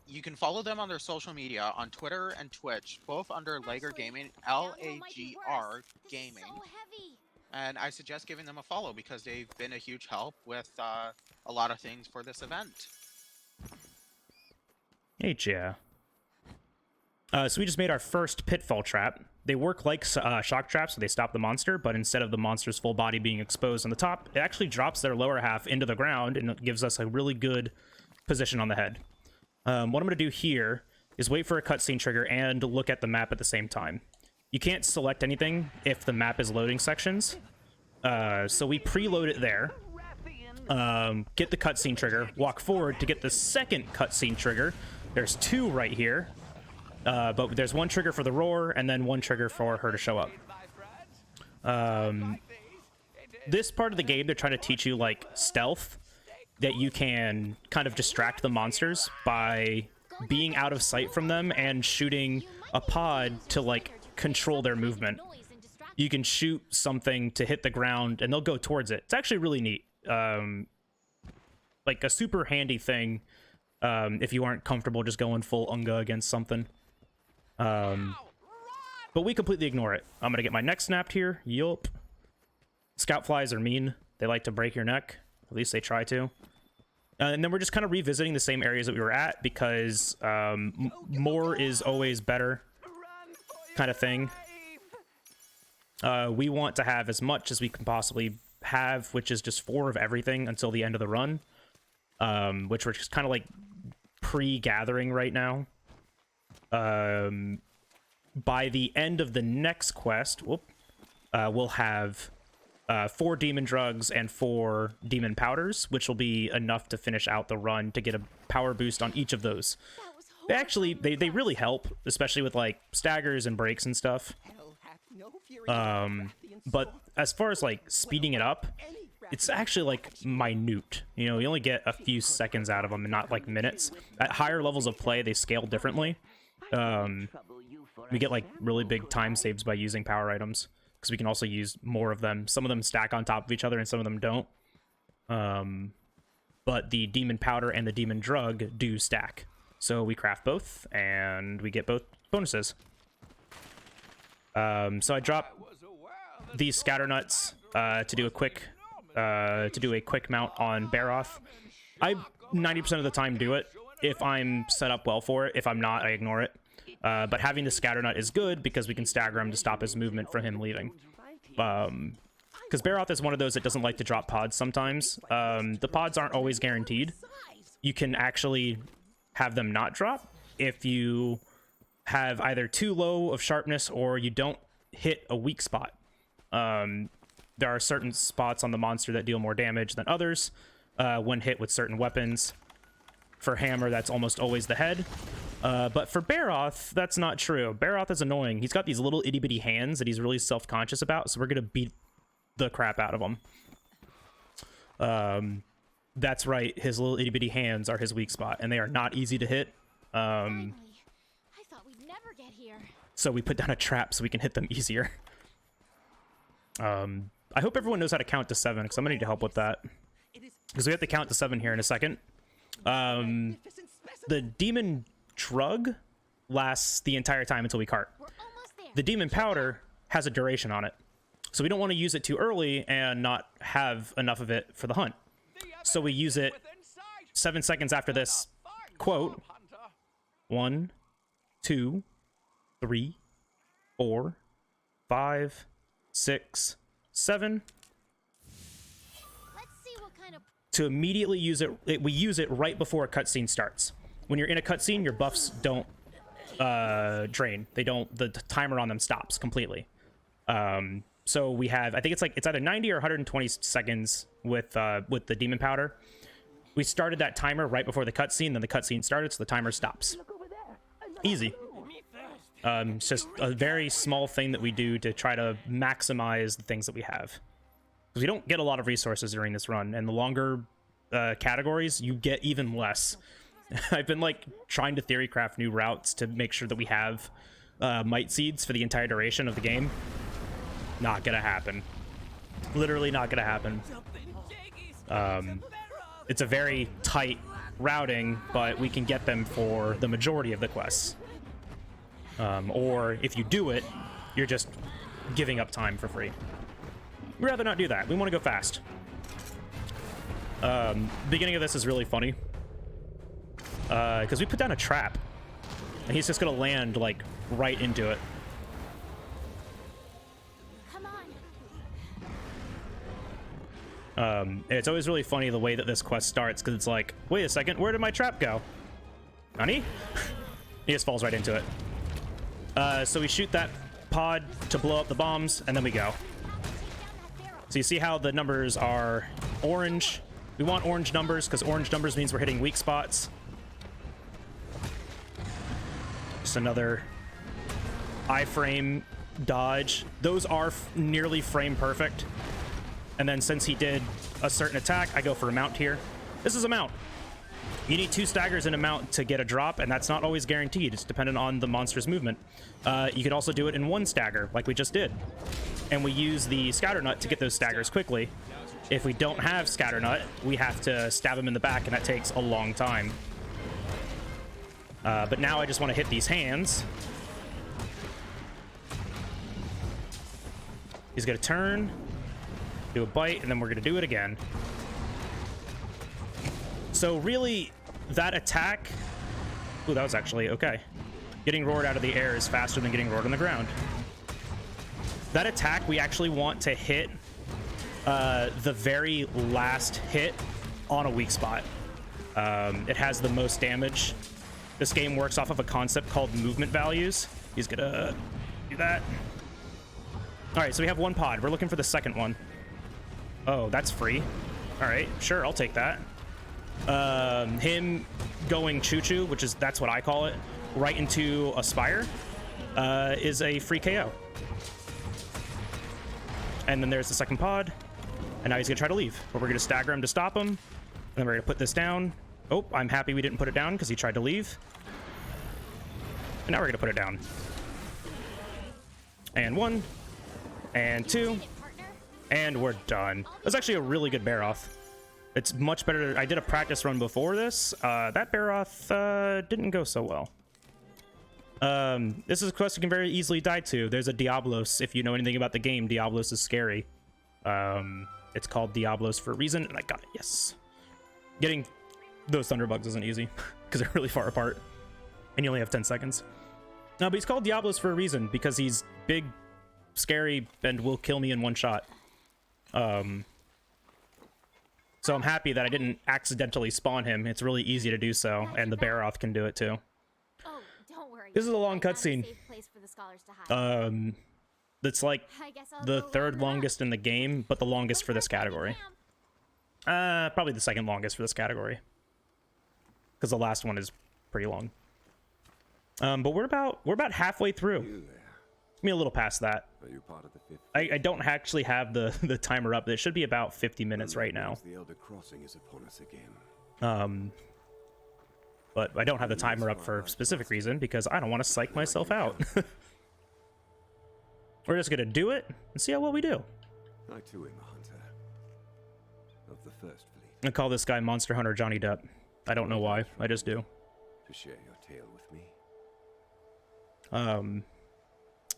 You can follow them on their social media on Twitter and Twitch, both under Lager Gaming, LAGR Gaming. and I suggest giving them a follow because they've been a huge help with a lot of things for this event. Yeah. So we just made our first pitfall trap. They work like shock traps, so they stop the monster, but instead of the monster's full body being exposed on the top, it actually drops their lower half into the ground, and it gives us a really good position on the head. What I'm going to do here is wait for a cutscene trigger and look at the map at the same time. You can't select anything if the map is loading sections, so we preload it there. Get the cutscene trigger, walk forward to get the second cutscene trigger. There's 2 right here. But there's 1 trigger for the roar, and then 1 trigger for her to show up. This part of the game, they're trying to teach you, like, stealth, that you can kind of distract the monsters by being out of sight from them and shooting a pod to, like, control their movement. You can shoot something to hit the ground, and they'll go towards it. It's actually really neat. Like, a super handy thing if you aren't comfortable just going full Unga against something. But we completely ignore it. I'm gonna get my neck snapped here. Yup. Scout flies are mean. They like to break your neck. At least they try to. And then we're just kind of revisiting the same areas that we were at because more is always better kind of thing. We want to have as much as we can possibly have, which is just 4 of everything until the end of the run. Which we're just kind of like pre-gathering right now. By the end of the next quest, we'll have 4 demon drugs and 4 demon powders, which will be enough to finish out the run to get a power boost on each of those. They actually, they really help, especially with like staggers and breaks and stuff. But as far as like speeding it up, it's actually like minute. You know, you only get a few seconds out of them and not like minutes. At higher levels of play, they scale differently. We get like really big time saves by using power items because we can also use more of them. Some of them stack on top of each other and some of them don't. But the demon powder and the demon drug do stack. So we craft both and we get both bonuses. So I drop these scatter nuts to do a quick mount on Baroth. I 90% of the time do it if I'm set up well for it. If I'm not, I ignore it. But having the scatter nut is good because we can stagger him to stop his movement from him leaving. Because Baroth is one of those that doesn't like to drop pods sometimes. The pods aren't always guaranteed. You can actually have them not drop if you have either too low of sharpness or you don't hit a weak spot. There are certain spots on the monster that deal more damage than others when hit with certain weapons. For Hammer, that's almost always the head. But for Baroth, that's not true. Baroth is annoying. He's got these little itty-bitty hands that he's really self-conscious about, so we're going to beat the crap out of him. That's right, his little itty-bitty hands are his weak spot, and they are not easy to hit. Finally. I thought we'd never get here. So we put down a trap so we can hit them easier. I hope everyone knows how to count to 7, because I'm going to need help with that. Because we have to count to 7 here in a second. The demon drug lasts the entire time until we cart. We're almost there. The demon powder has a duration on it, so we don't want to use it too early and not have enough of it for the hunt. So we use it 7 seconds after this quote. 1, 2, 3, 4, 5, 6, 7. Let's see what kind of To immediately use it, we use it right before a cutscene starts. When you're in a cutscene, your buffs don't drain. They don't. The timer on them stops completely. So we have, I think it's either 90 or 120 seconds with the demon powder. We started that timer right before the cutscene, then the cutscene started, so the timer stops. Easy. It's just a very small thing that we do to try to maximize the things that we have. Because we don't get a lot of resources during this run, and the longer categories, you get even less. I've been like trying to theory craft new routes to make sure that we have might seeds for the entire duration of the game. Not gonna happen. Literally not gonna happen. It's a very tight routing, but we can get them for the majority of the quests. Or if you do it, you're just giving up time for free. We'd rather not do that. We want to go fast. Beginning of this is really funny. Because we put down a trap. And he's just going to land, like, right into it. Come on. It's always really funny the way that this quest starts, because it's like, wait a second, where did my trap go? Honey? He just falls right into it. So we shoot that pod to blow up the bombs, and then we go. So you see how the numbers are orange. We want orange numbers, because orange numbers means we're hitting weak spots. Just another iframe dodge. Those are nearly frame perfect. And then since he did a certain attack, I go for a mount here. This is a mount. You need 2 staggers in a mount to get a drop, and that's not always guaranteed. It's dependent on the monster's movement. You could also do it in 1 stagger, like we just did. And we use the scatter nut to get those staggers quickly. If we don't have scatter nut, we have to stab him in the back, and that takes a long time. But now I just want to hit these hands. He's going to turn, do a bite, and then we're going to do it again. So really, that attack... Ooh, that was actually okay. Getting roared out of the air is faster than getting roared on the ground. That attack, we actually want to hit the very last hit on a weak spot. It has the most damage. This game works off of a concept called movement values. He's gonna do that. All right, so we have 1 pod. We're looking for the second one. Oh, that's free. All right, sure, I'll take that. Him going choo-choo, that's what I call it, right into a spire, is a free KO. And then there's the second pod, and now he's gonna try to leave, but we're gonna stagger him to stop him, and then we're gonna put this down. Oh, I'm happy we didn't put it down because he tried to leave. And now we're gonna put it down. And 1, and 2, and we're done. That's actually a really good Baroth. It's much better. I did a practice run before this. That Baroth didn't go so well. This is a quest you can very easily die to. There's a Diablos. If you know anything about the game, Diablos is scary. It's called Diablos for a reason, and I got it. Yes. Getting those Thunderbugs isn't easy because they're really far apart, and you only have 10 seconds. No, but he's called Diablos for a reason because he's big, scary, and will kill me in 1 shot. So I'm happy that I didn't accidentally spawn him. It's really easy to do so, and the Baroth can do it too. Oh, don't worry. This is a long cutscene. It's It's like the 3rd longest in the game, but the longest for this category. Probably the 2nd longest for this category, because the last one is pretty long. But we're about halfway through. Me a little past that. Are you part of the 5th? I don't actually have the timer up. It should be about 50 minutes right now. The Elder Crossing is upon us again. But I don't have the timer up for a specific reason because I don't want to psych myself out. We're just gonna do it and see how well we do. I too am a hunter of the First Fleet. I call this guy Monster Hunter Johnny Depp. I don't know why. I just do. To share your tale with me.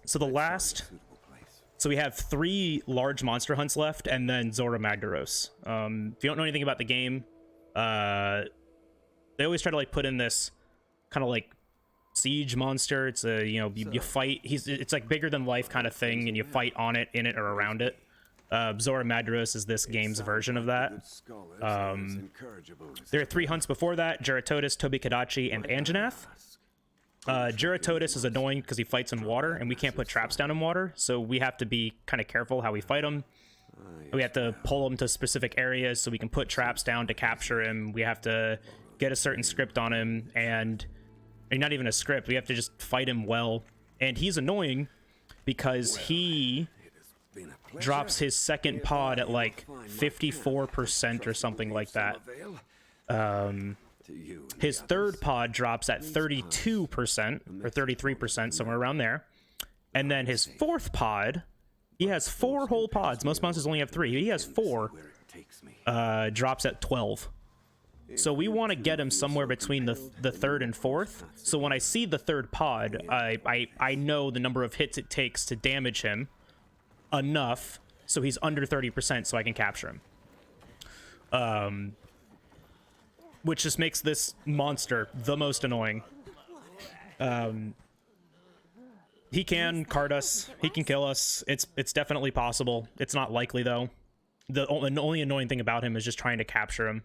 So the last... So we have 3 large monster hunts left, and then Zora Magdaros. If you don't know anything about the game, they always try to like put in this kind of like siege monster. It's a, you know, you fight. It's like bigger than life kind of thing, and you fight on it, in it, or around it. Zora Magdaros is this game's version of that. There are 3 hunts before that: Geratotus, Tobi-Kadachi, and Anjanath. Geratotus is annoying because he fights in water, and we can't put traps down in water, so we have to be kind of careful how we fight him. We have to pull him to specific areas so we can put traps down to capture him. We have to get a certain script on him, and not even a script. We have to just fight him well. And he's annoying because he drops his second pod at like 54% or something like that. His third pod drops at 32% or 33%, somewhere around there. And then his fourth pod, he has 4 whole pods. Most monsters only have 3. He has 4. Drops at 12. So we want to get him somewhere between the 3rd and 4th. So when I see the 3rd pod, I know the number of hits it takes to damage him enough so he's under 30%, so I can capture him. Which just makes this monster the most annoying. He can card us. He can kill us. It's definitely possible. It's not likely, though. The only annoying thing about him is just trying to capture him.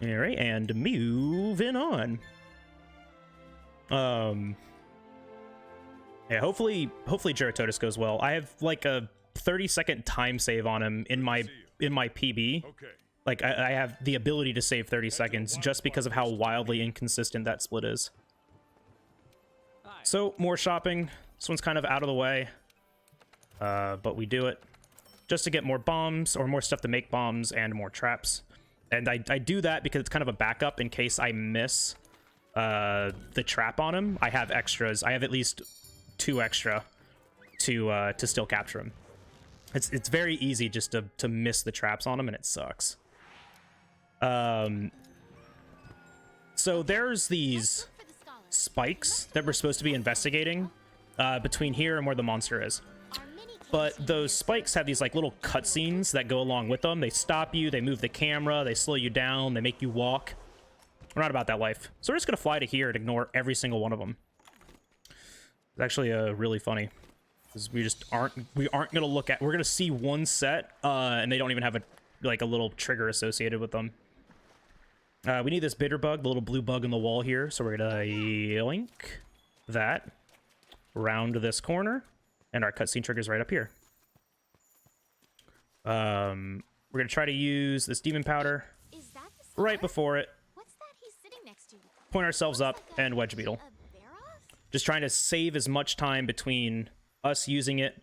All right, and moving on. Yeah, hopefully Geratodus goes well. I have like a 30-second time save on him in my PB. Okay. Like I have the ability to save 30 seconds just because of how wildly inconsistent that split is. So more shopping. This one's kind of out of the way, but we do it just to get more bombs or more stuff to make bombs and more traps. And I do that because it's kind of a backup in case I miss the trap on him. I have extras. I have at least 2 extra to still capture him. It's very easy just to miss the traps on him, and it sucks. So there's these spikes that we're supposed to be investigating between here and where the monster is. But those spikes have these like little cutscenes that go along with them. They stop you, they move the camera, they slow you down, they make you walk. We're not about that life. So we're just gonna fly to here and ignore every single one of them. It's actually really funny. Because we just aren't gonna look at, we're gonna see one set and they don't even have a little trigger associated with them. We need this bitter bug, the little blue bug in the wall here. So we're gonna yoink that round this corner, and our cutscene trigger's right up here. We're gonna try to use this demon powder Is that the scar? right before it. What's that he's sitting next to? Point ourselves up and wedge beetle. A Baroth? Just trying to save as much time between us using it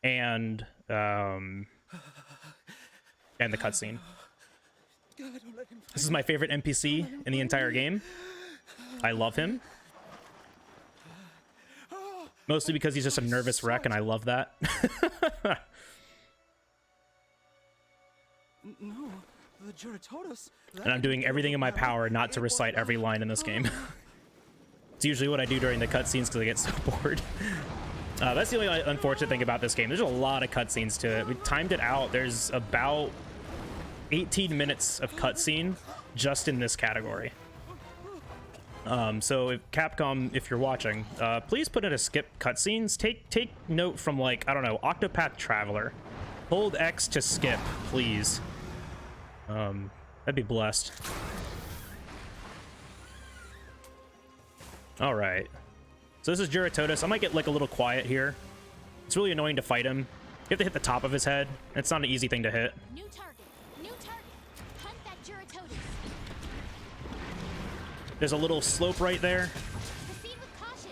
and the cutscene. This is my favorite NPC in the entire game. I love him. Mostly because he's just a nervous wreck, and I love that. No, the Geratodus. And I'm doing everything in my power not to recite every line in this game. It's usually what I do during the cutscenes because I get so bored. That's the only unfortunate thing about this game. There's a lot of cutscenes to it. We timed it out. There's about 18 minutes of cutscene just in this category. So if Capcom, if you're watching, please put in a skip cutscenes. Take note from, like, I don't know, Octopath Traveler. Hold X to skip, please. That'd be blessed. All right. So this is Geratodus. I might get like a little quiet here. It's really annoying to fight him. You have to hit the top of his head. It's not an easy thing to hit. New target. New target. Hunt that Geratodus. There's a little slope right there. Proceed with caution.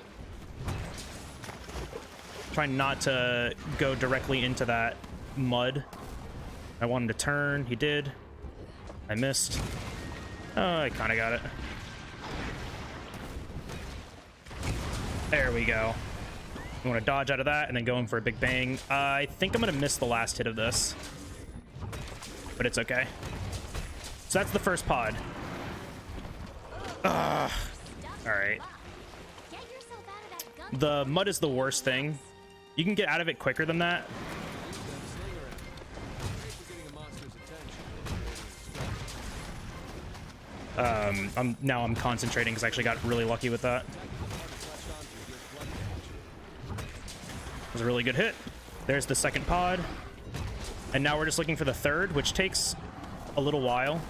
Trying not to go directly into that mud. I want him to turn. He did. I missed. Oh, I kind of got it. There we go. I want to dodge out of that and then go in for a big bang. I think I'm going to miss the last hit of this. But it's okay. So that's the first pod. All right. Get yourself out of that gun. The mud is the worst thing. You can get out of it quicker than that. I'm concentrating because I actually got really lucky with that. It was a really good hit. There's the second pod. And now we're just looking for the third, which takes a little while.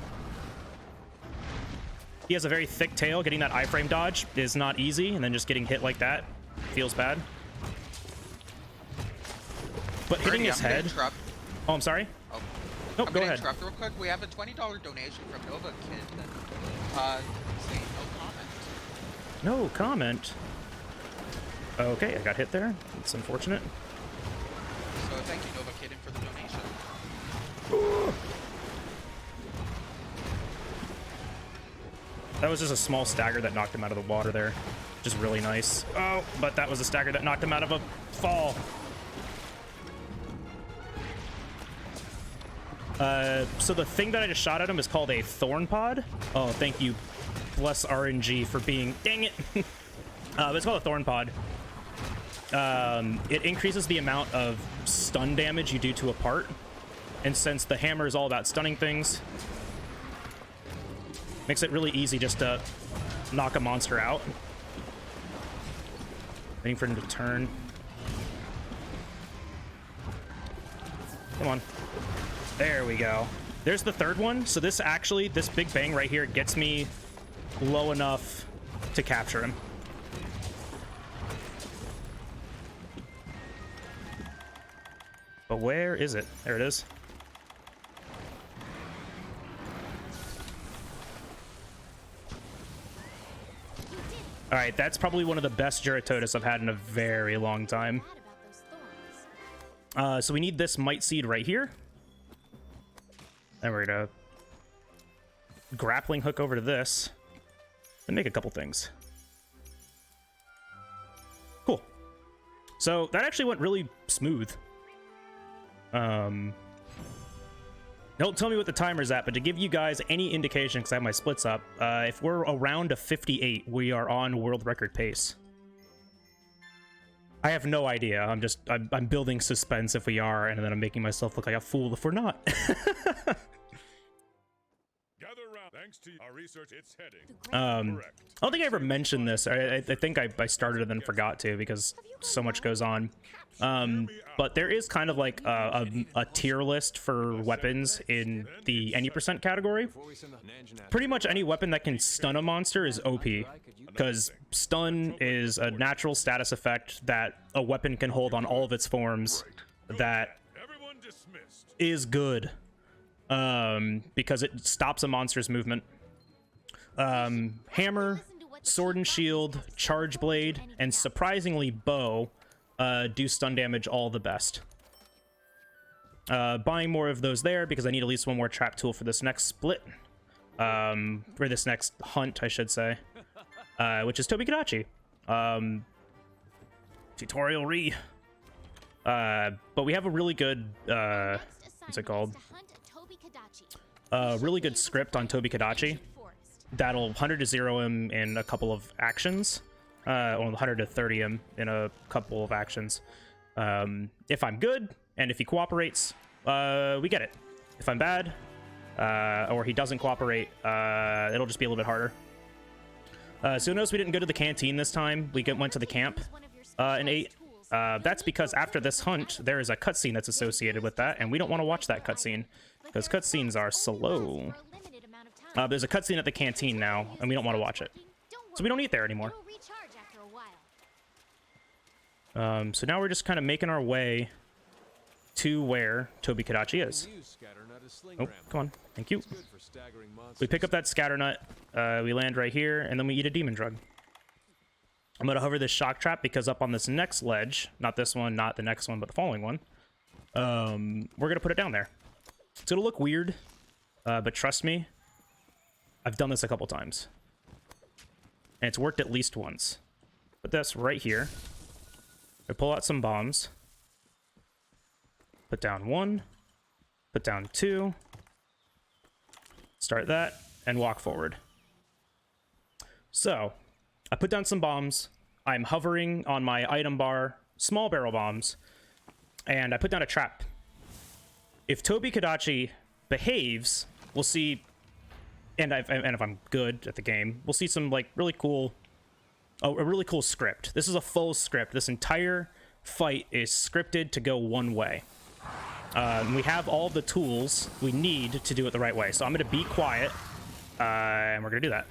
He has a very thick tail. Getting that iframe dodge is not easy, and then just getting hit like that feels bad. But hitting his head... Oh, I'm sorry? Oh. Nope, go ahead. Interrupt real quick. We have a $20 donation from Nova Kid. Saying no comment. No comment. Okay, I got hit there. It's unfortunate. So thank you, Nova Kid, for the donation. That was just a small stagger that knocked him out of the water there. Just really nice. Oh, but that was a stagger that knocked him out of a fall. So the thing that I just shot at him is called a thorn pod. Oh, thank you. Bless RNG for being... Dang it. It's called a thorn pod. it increases the amount of stun damage you do to a part. And since the hammer is all about stunning things, makes it really easy just to knock a monster out. Waiting for him to turn. Come on. There we go. There's the third one. So this big bang right here gets me low enough to capture him. But where is it? There it is. All right, that's probably one of the best Juratotus I've had in a very long time. So we need this Might Seed right here. And we're gonna grappling hook over to this and make a couple things. Cool. So that actually went really smooth. Don't tell me what the timer's at, but to give you guys any indication, because I have my splits up, if we're around a 58, we are on world record pace. I have no idea. I'm building suspense if we are, and then I'm making myself look like a fool if we're not. Gather round. Thanks to our research, it's heading. I don't think I ever mentioned this. I think I started and then forgot to because so much goes on. But there is kind of like a tier list for weapons in the any percent category. Pretty much any weapon that can stun a monster is OP, because stun is a natural status effect that a weapon can hold on all of its forms that is good, because it stops a monster's movement. Hammer, sword and shield, charge blade, and surprisingly bow do stun damage all the best. Buying more of those there because I need at least one more trap tool for this next split. For this next hunt, I should say. Which is Tobi-Kadachi. Tutorial re. But we have a really good, what's it called? Really good script on Tobi-Kadachi. That'll 100 to 0 him in a couple of actions. Or 100 to 30 him in a couple of actions. If I'm good, and if he cooperates, we get it. If I'm bad, or he doesn't cooperate, it'll just be a little bit harder. So notice we didn't go to the canteen this time. We went to the camp in 8. That's because after this hunt, there is a cutscene that's associated with that, and we don't want to watch that cutscene, because cutscenes are slow. There's a cutscene at the canteen now, and we don't want to watch it. So we don't eat there anymore. So now we're just kind of making our way to where Tobi-Kadachi is. Oh, come on. Thank you. We pick up that scatter nut, we land right here, and then we eat a demon drug. I'm going to hover this shock trap because up on this next ledge, not this one, not the next one, but the following one, we're going to put it down there. It's going to look weird, but trust me, I've done this a couple times. And it's worked at least once. Put this right here. I pull out some bombs. Put down 1. Put down 2. Start that, and walk forward. So, I put down some bombs. I'm hovering on my item bar, small barrel bombs, and I put down a trap. If Tobi-Kadachi behaves, we'll see, and if I'm good at the game, we'll see some like really cool, a really cool script. This is a full script. This entire fight is scripted to go one way. We have all the tools we need to do it the right way. So I'm going to be quiet, and we're going to do that.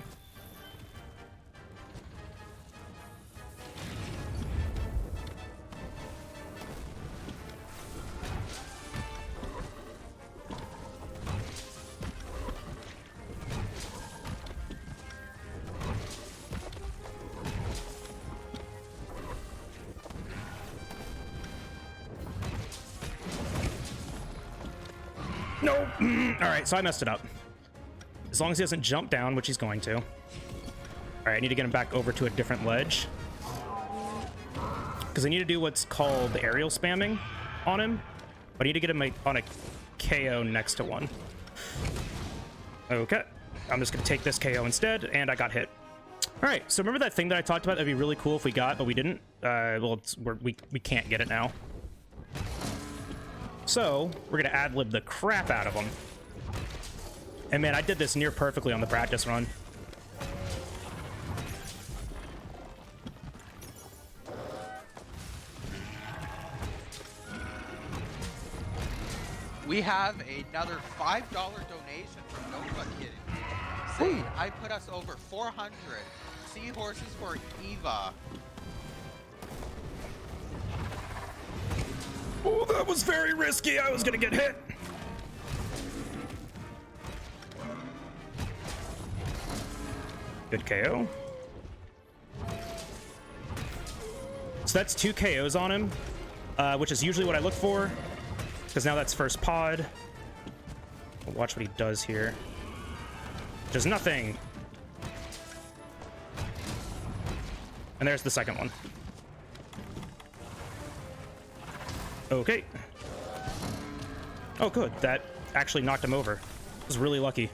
Nope. Alright, so I messed it up. As long as he doesn't jump down, which he's going to. Alright, I need to get him back over to a different ledge. Because I need to do what's called aerial spamming on him. But I need to get him on a KO next to one. Okay. I'm just going to take this KO instead, and I got hit. All right, so remember that thing that I talked about that'd be really cool if we got, but we didn't? Well, we can't get it now. So we're gonna ad-lib the crap out of them. And man, I did this near perfectly on the practice run. We have another $5 donation from Nova Kid. Saying, I put us over 400 seahorses for Eva. Oh, that was very risky. I was gonna get hit. Good KO. So that's 2 KOs on him, which is usually what I look for, because now that's first pod. We'll watch what he does here. Just nothing. And there's the second one. Okay. Oh, good. That actually knocked him over. I was really lucky.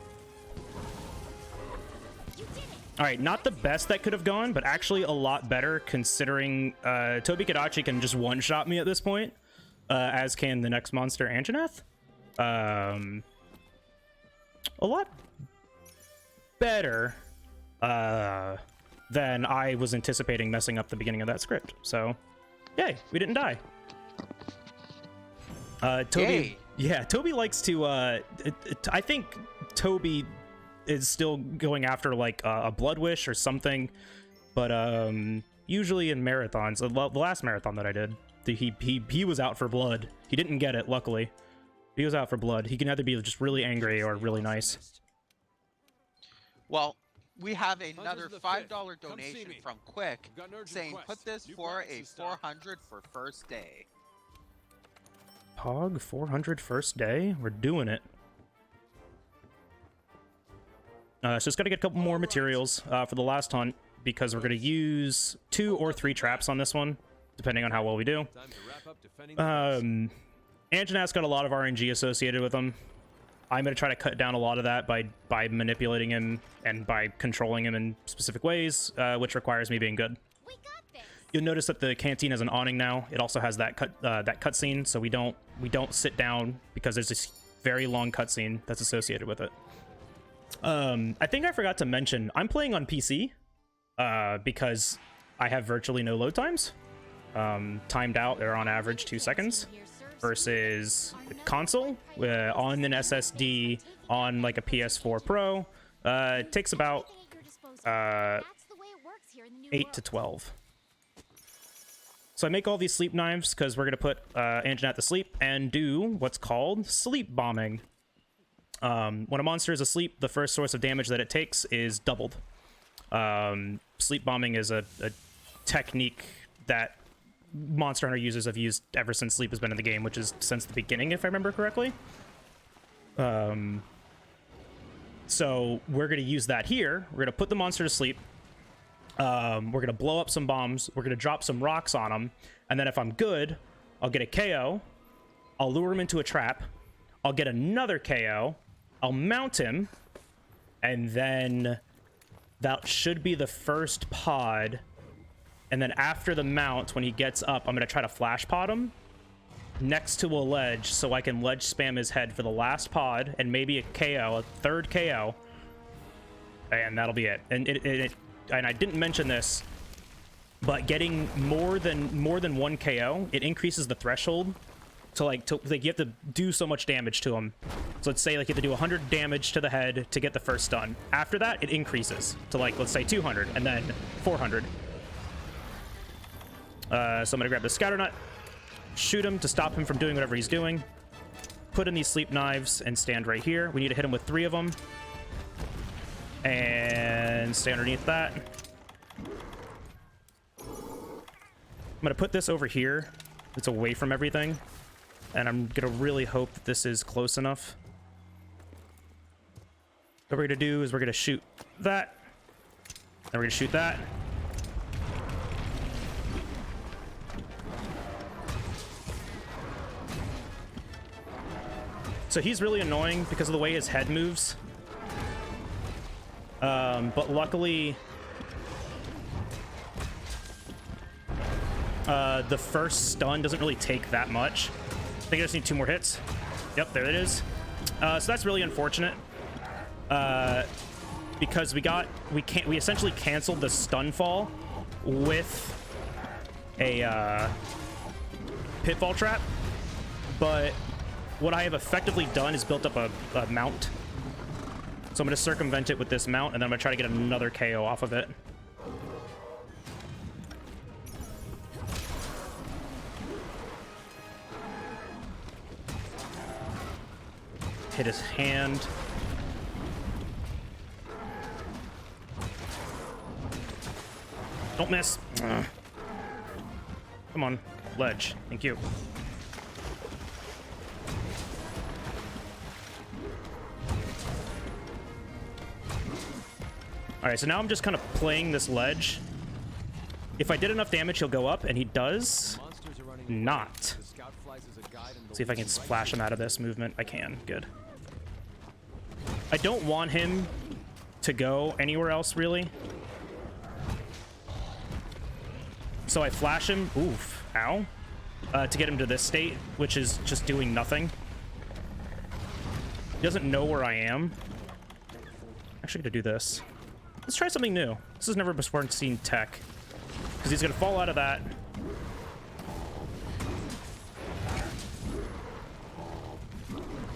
All right, not the best that could have gone, but actually a lot better considering Tobi Kadachi can just one-shot me at this point, as can the next monster, Anjanath. A lot better than I was anticipating messing up the beginning of that script. So, yay, we didn't die. Tobi, Yay. yeah, Tobi likes to. I think Tobi is still going after like a blood wish or something, but usually in marathons, the last marathon that I did, he was out for blood. He didn't get it, luckily. He was out for blood. He can either be just really angry or really nice. Well, we have another the $5 fifth. Come see donation me. from Quick I've got an urgent saying, request. put this New for products a in stock. 400 for first day. Pog 400 first day. We're doing it. So just got to get a couple more materials for the last hunt, because we're going to use 2 or 3 traps on this one, depending on how well we do. Time to wrap up defending the base. Anjanath's got a lot of RNG associated with him. I'm going to try to cut down a lot of that by manipulating him and by controlling him in specific ways, which requires me being good. We got this. You'll notice that the canteen has an awning now. It also has that cutscene, so we don't sit down because there's this very long cutscene that's associated with it. I think I forgot to mention I'm playing on PC because I have virtually no load times. Timed out, they're on average 2 seconds versus the console on an SSD on like a PS4 Pro. It takes about 8 to 12. So I make all these sleep knives because we're going to put Anjanath to sleep and do what's called sleep bombing. When a monster is asleep, the first source of damage that it takes is doubled. Sleep bombing is a technique that Monster Hunter users have used ever since sleep has been in the game, which is since the beginning, if I remember correctly. So we're going to use that here. We're going to put the monster to sleep. We're going to blow up some bombs. We're going to drop some rocks on him. And then if I'm good, I'll get a KO. I'll lure him into a trap. I'll get another KO. I'll mount him. And then that should be the first pod. And then after the mount, when he gets up, I'm going to try to flash pod him next to a ledge so I can ledge spam his head for the last pod and maybe a KO, a third KO. And that'll be it. And and I didn't mention this, but getting more than 1 KO, it increases the threshold to like you have to do so much damage to him. So let's say like you have to do 100 damage to the head to get the first stun. After that, it increases to like, let's say 200 and then 400. So I'm gonna grab the scatter nut, shoot him to stop him from doing whatever he's doing, put in these sleep knives and stand right here. We need to hit him with 3 of them and stay underneath that. I'm gonna put this over here. It's away from everything, and I'm gonna really hope that this is close enough. What we're gonna do is we're gonna shoot that, and we're gonna shoot that. So he's really annoying because of the way his head moves. But luckily, the first stun doesn't really take that much. I think I just need 2 more hits. Yep, there it is. So that's really unfortunate. Because we essentially canceled the stun fall with a pitfall trap, but what I have effectively done is built up a mount. So I'm going to circumvent it with this mount, and then I'm going to try to get another KO off of it. Hit his hand. Don't miss. Come on, ledge. Thank you. All right, so now I'm just kind of playing this ledge. If I did enough damage, he'll go up, and he does not. See if I can splash him out of this movement. I can. Good. I don't want him to go anywhere else, really. So I flash him. Oof. Ow. To get him to this state, which is just doing nothing. He doesn't know where I am. Actually, gonna do this. Let's try something new. This is never before seen tech. Because he's gonna fall out of that.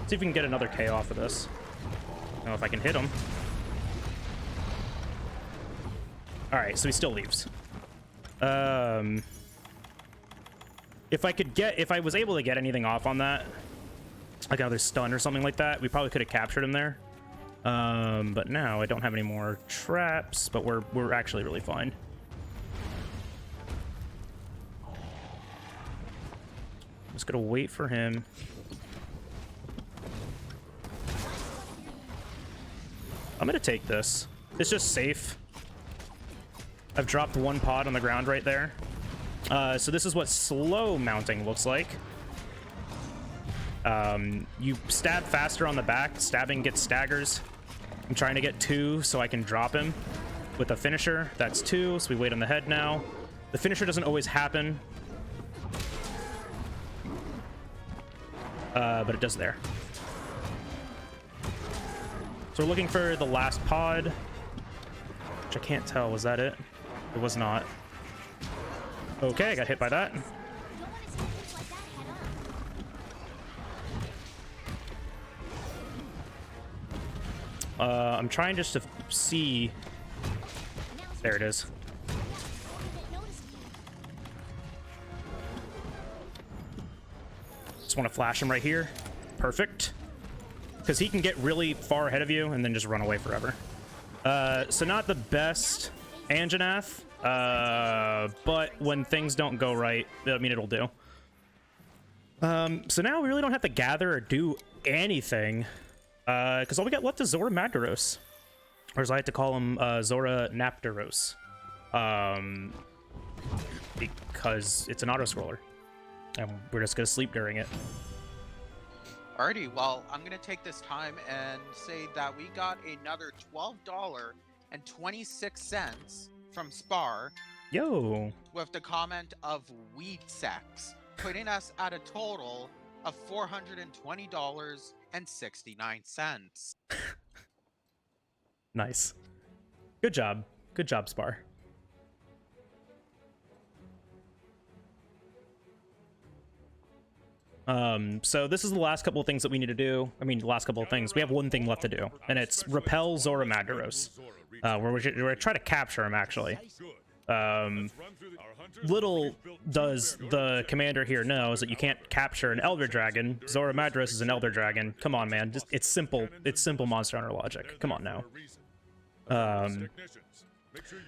See if we can get another KO off of this. I don't know if I can hit him. Alright, so he still leaves. If I was able to get anything off on that, like another stun or something like that, we probably could have captured him there. But now I don't have any more traps, but we're actually really fine. Just gonna wait for him. I'm gonna take this. It's just safe. I've dropped 1 pod on the ground right there. So this is what slow mounting looks like. You stab faster on the back. Stabbing gets staggers. I'm trying to get 2 so I can drop him with a finisher. That's 2, so we wait on the head now. The finisher doesn't always happen. But it does there. So we're looking for the last pod, which I can't tell. Was that it? It was not. Okay, I got hit by that. I'm trying just to see. There it is. Just want to flash him right here. Perfect. Because he can get really far ahead of you and then just run away forever. So not the best Anjanath, but when things don't go right, I mean, it'll do. So now we really don't have to gather or do anything, because all we got left is Zora Magdaros. Or as I like to call him, Zora Napteros. Because it's an auto-scroller. And we're just going to sleep during it. Alrighty, well, I'm going to take this time and say that we got another $12.26 from Spar. Yo. With the comment of weed sex, putting us at a total of $420.69. Nice. Good job. Good job, Spar. So this is the last couple of things that we need to do. I mean, the last couple of things. We have one thing left to do, and it's repel Zora Magdaros. We're going to try to capture him, actually. Little does the commander here know is that you can't capture an Elder Dragon. Zora Magdaros is an Elder Dragon. Come on, man. Just, it's simple. It's simple Monster Hunter logic. Come on now.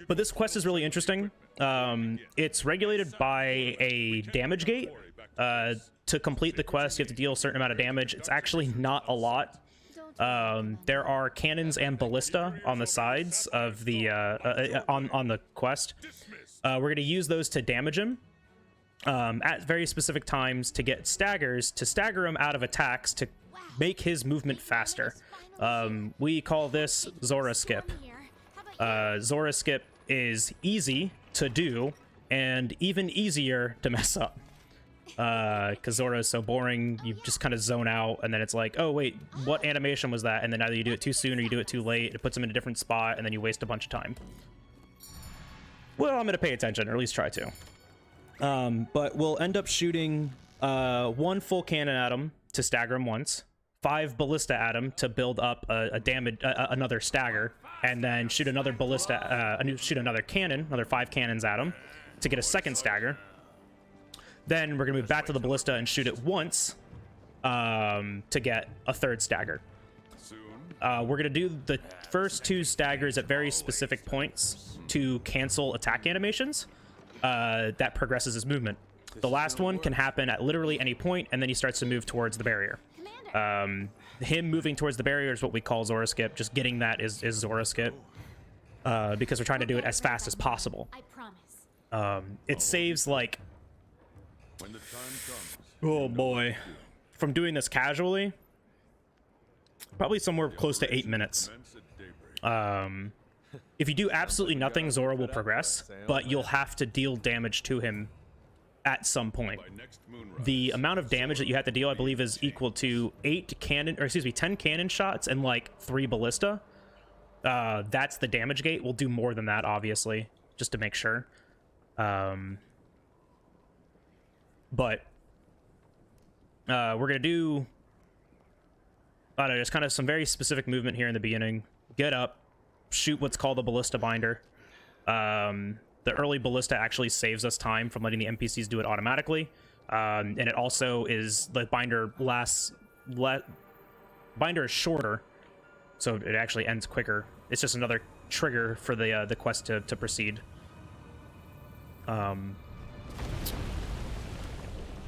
But this quest is really interesting. It's regulated by a damage gate. To complete the quest, you have to deal a certain amount of damage. It's actually not a lot. There are cannons and ballista on the sides of the on the quest. We're going to use those to damage him at very specific times to get staggers, to stagger him out of attacks, to make his movement faster. We call this Zora Skip. Zora Skip is easy to do and even easier to mess up. Because Zora is so boring, you just kind of zone out, and then it's like, oh wait, what animation was that? And then either you do it too soon or you do it too late. It puts them in a different spot, and then you waste a bunch of time. Well, I'm gonna pay attention, or at least try to. But we'll end up shooting 1 full cannon at him to stagger him once, 5 ballista at him to build up another stagger, and then shoot another ballista, shoot another cannon, another 5 cannons at him to get a second stagger. Then we're gonna move back to the ballista and shoot it once to get a 3rd stagger. We're gonna do the first 2 staggers at very specific points to cancel attack animations that progresses his movement. The last one can happen at literally any point, and then he starts to move towards the barrier. Him moving towards the barrier is what we call Zora skip. Just getting that is Zora skip, because we're trying to do it as fast as possible. I promise. It saves like, When the time comes, oh boy, from doing this casually, probably somewhere close to 8 minutes. commence at daybreak. If you do absolutely nothing, Zora will progress, but you'll have to deal damage to him at some point. By next moonrise, The amount of damage that you have to deal, I believe, is equal to 10 cannon shots and like 3 ballista. That's the damage gate. We'll do more than that, obviously, just to make sure. But we're gonna do, I don't know, just kind of some very specific movement here in the beginning. Get up, shoot what's called a ballista binder. The early ballista actually saves us time from letting the NPCs do it automatically, and it also is the binder binder is shorter, so it actually ends quicker. It's just another trigger for the quest to proceed.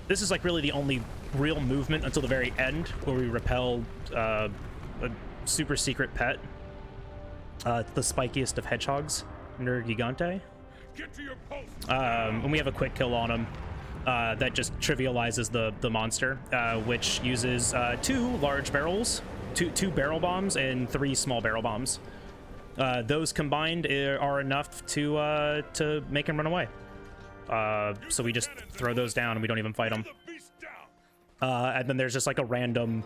This is like really the only real movement until the very end, where we repel a super secret pet, the spikiest of hedgehogs, Nergigante. get to your post. And we have a quick kill on him that just trivializes the monster, which uses 2 large barrels, two barrel bombs, and 3 small barrel bombs. Those combined are enough to make him run away. So we just throw those down and we don't even fight them. The beast down. And then there's just like a random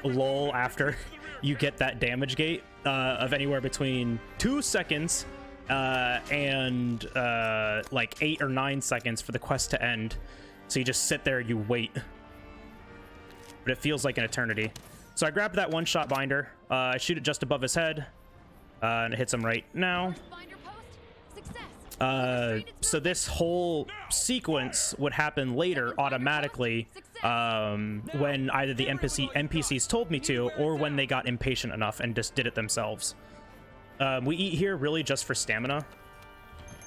lull after you get that damage gate of anywhere between 2 seconds and like 8 or 9 seconds for the quest to end. So you just sit there, you wait, but it feels like an eternity. So I grabbed that 1-shot binder, I shoot it just above his head, and it hits him right now. Binder post. Success. So this whole sequence would happen later automatically when either the NPCs told me to, or when they got impatient enough and just did it themselves. We eat here really just for stamina.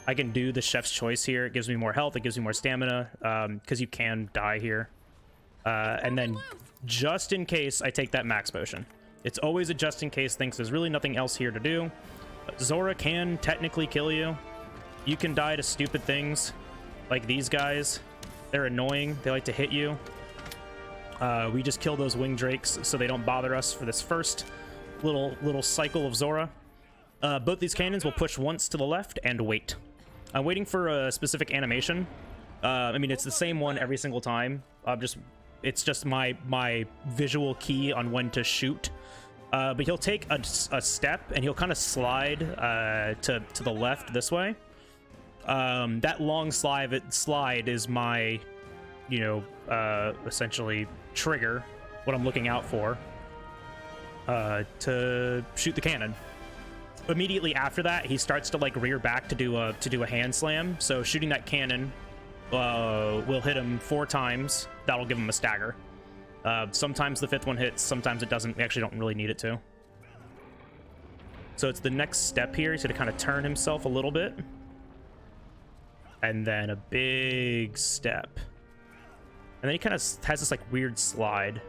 I can do the chef's choice here. It gives me more health, it gives me more stamina, because you can die here. And then just in case, I take that max potion. It's always a just in case thing, 'cause there's really nothing else here to do. Zora can technically kill you. You can die to stupid things like these guys. They're annoying. They like to hit you. We just kill those winged drakes so they don't bother us for this first little cycle of Zora. Both these cannons will push once to the left and wait. I'm waiting for a specific animation. I mean, it's the same one every single time. It's just my visual key on when to shoot. But he'll take a step and he'll kind of slide to the left this way. That long slide is my, essentially trigger, what I'm looking out for, to shoot the cannon. Immediately after that, he starts to like rear back to do a hand slam. So shooting that cannon will hit him 4 times. That'll give him a stagger. Sometimes the 5th one hits, sometimes it doesn't. We actually don't really need it to. So it's the next step here. He's gonna kind of turn himself a little bit. And then a big step. And then he kind of has this like weird slide.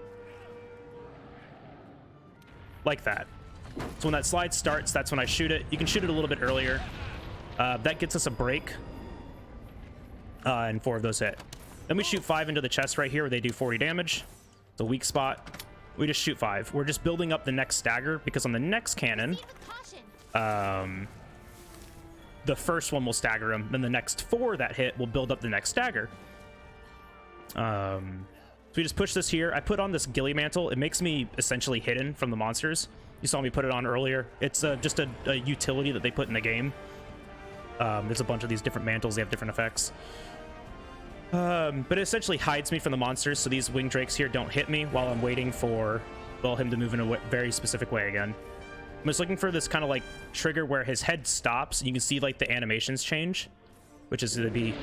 Like that. So when that slide starts, that's when I shoot it. You can shoot it a little bit earlier. That gets us a break. And 4 of those hit. Then we shoot 5 into the chest right here where they do 40 damage. It's a weak spot. We just shoot 5. We're just building up the next stagger because on the next cannon, the first one will stagger him, then the next 4 that hit will build up the next stagger. So we just push this here. I put on this ghillie mantle. It makes me essentially hidden from the monsters. You saw me put it on earlier. It's just a utility that they put in the game. There's a bunch of these different mantles. They have different effects. But it essentially hides me from the monsters, so these wing drakes here don't hit me while I'm waiting for, well, him to move in a very specific way again. I'm just looking for this kind of like trigger where his head stops and you can see like the animations change, which is going to be...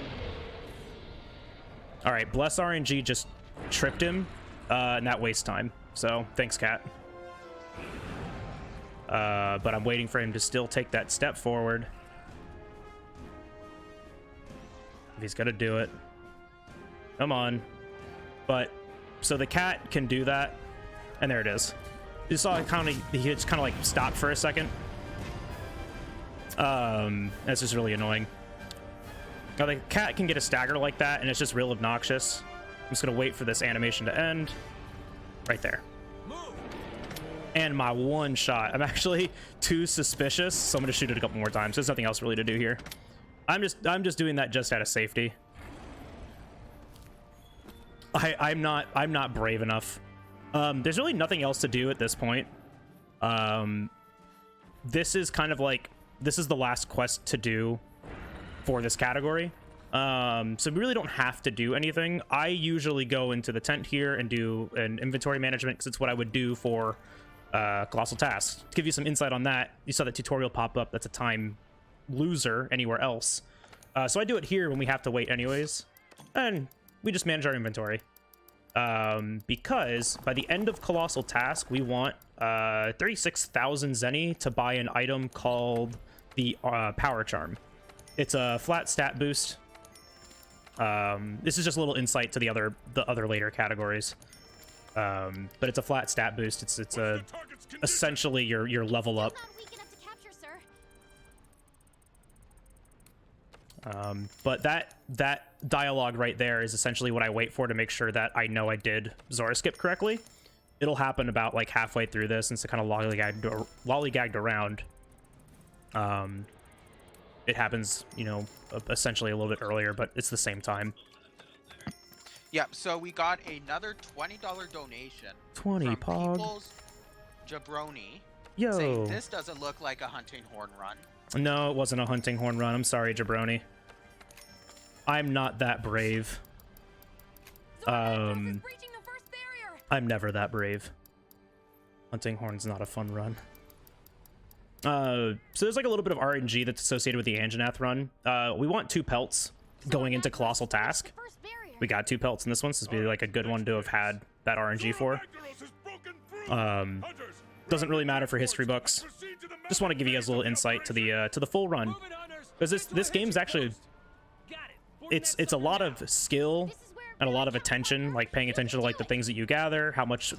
All right, Bless RNG just tripped him, and that wastes time. So thanks, Cat. But I'm waiting for him to still take that step forward. If he's gonna do it. Come on. But, so the cat can do that, and there it is. You saw it kind of, he just kind of like stopped for a second. That's just really annoying. Now the cat can get a stagger like that, and it's just real obnoxious. I'm just gonna wait for this animation to end. Right there. And my one shot. I'm actually too suspicious, so I'm gonna shoot it a couple more times. There's nothing else really to do here. I'm just doing that just out of safety. I'm not brave enough. There's really nothing else to do at this point. This is kind of like, this is the last quest to do for this category. So we really don't have to do anything. I usually go into the tent here and do an inventory management because it's what I would do for Colossal Tasks. To give you some insight on that, you saw the tutorial pop up. That's a time loser anywhere else. So I do it here when we have to wait anyways. And we just manage our inventory. Because by the end of Colossal Task, we want 36,000 Zenny to buy an item called the Power Charm. It's a flat stat boost. This is just a little insight to the other later categories. But it's a flat stat boost. It's a essentially your level up. But that dialogue right there is essentially what I wait for to make sure that I know I did Zora skip correctly. It'll happen about like halfway through this, and it's kind of lollygagged around. It happens, you know, essentially a little bit earlier, but it's the same time. Yeah, so we got another $20 donation 20 from pog. People's Jabroni. Yo. Saying this doesn't look like a hunting horn run. No, it wasn't a hunting horn run. I'm sorry, Jabroni. I'm not that brave. I'm never that brave. Hunting horn's not a fun run. So there's like a little bit of RNG that's associated with the Anjanath run. We want 2 pelts going into Colossal Task. We got 2 pelts in this one, so this would be like a good one to have had that RNG for. Doesn't really matter for history books. Just want to give you guys a little insight to the full run, because this game's actually it's a lot of skill and a lot of attention, like paying attention to like the things that you gather, how much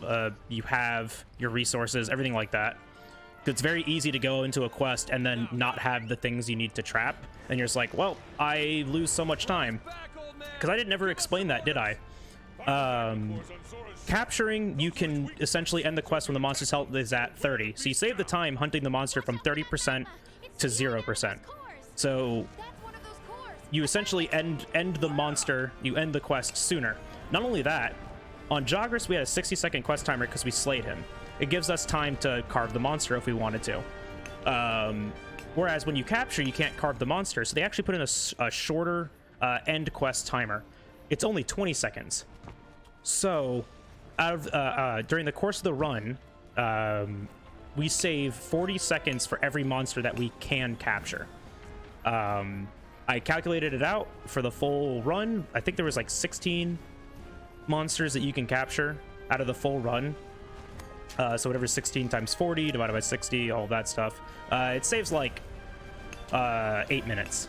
you have, your resources, everything like that. It's very easy to go into a quest and then not have the things you need to trap, and you're just like, well, I lose so much time. Because I didn't ever explain that, did I? Capturing, you can essentially end the quest when the monster's health is at 30. So you save the time hunting the monster from 30% to 0%. So you essentially end the monster, you end the quest sooner. Not only that, on Jagras we had a 60-second quest timer because we slayed him. It gives us time to carve the monster if we wanted to. Whereas when you capture, you can't carve the monster, so they actually put in a shorter end quest timer. It's only 20 seconds. So out of during the course of the run, we save 40 seconds for every monster that we can capture. I calculated it out for the full run. I think there was like 16 monsters that you can capture out of the full run. So whatever 16 times 40 divided by 60, all that stuff. It saves like 8 minutes.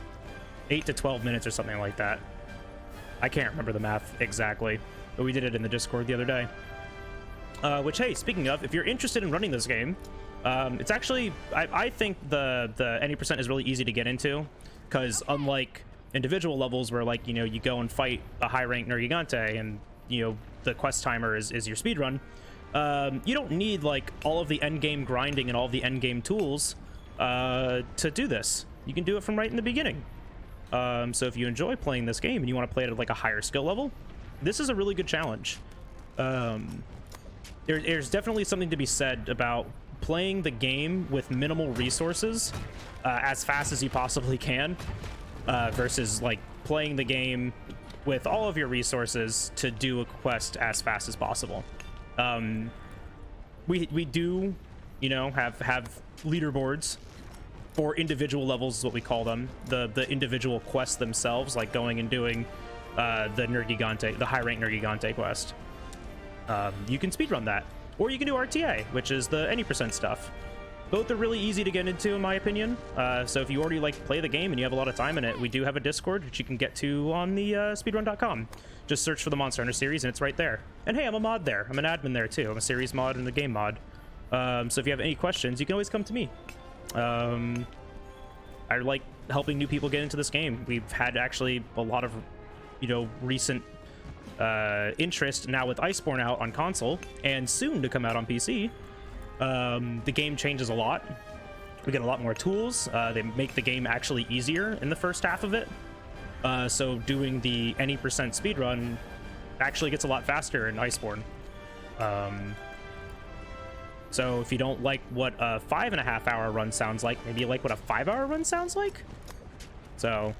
8 to 12 minutes or something like that. I can't remember the math exactly, but we did it in the Discord the other day. Which, hey, speaking of, if you're interested in running this game, it's actually, I think the any percent is really easy to get into, because unlike individual levels where, like, you know, you go and fight a high-ranked Nergigante and, you know, the quest timer is your speed run, you don't need, like, all of the endgame grinding and all of the endgame tools to do this. you can do it from right in the beginning. So if you enjoy playing this game and you want to play it at like a higher skill level, this is a really good challenge. There's definitely something to be said about playing the game with minimal resources as fast as you possibly can versus like playing the game with all of your resources to do a quest as fast as possible. We do, you know, have leaderboards for individual levels is what we call them. The individual quests themselves, like going and doing the Nergigante, the high rank Nergigante quest. You can speedrun that, or you can do RTA, which is the any percent stuff. Both are really easy to get into, in my opinion. So if you already like play the game and you have a lot of time in it, we do have a Discord which you can get to on the speedrun.com. Just search for the Monster Hunter series and it's right there. And hey, I'm a mod there. I'm an admin there too. I'm a series mod and a game mod. So if you have any questions, you can always come to me. I like helping new people get into this game. We've had actually a lot of, you know, recent interest now with Iceborne out on console and soon to come out on PC. The game changes a lot. We get a lot more tools. They make the game actually easier in the first half of it. So doing the any percent speedrun actually gets a lot faster in Iceborne. So if you don't like what a 5.5 hour run sounds like, maybe you like what a 5 hour run sounds like. So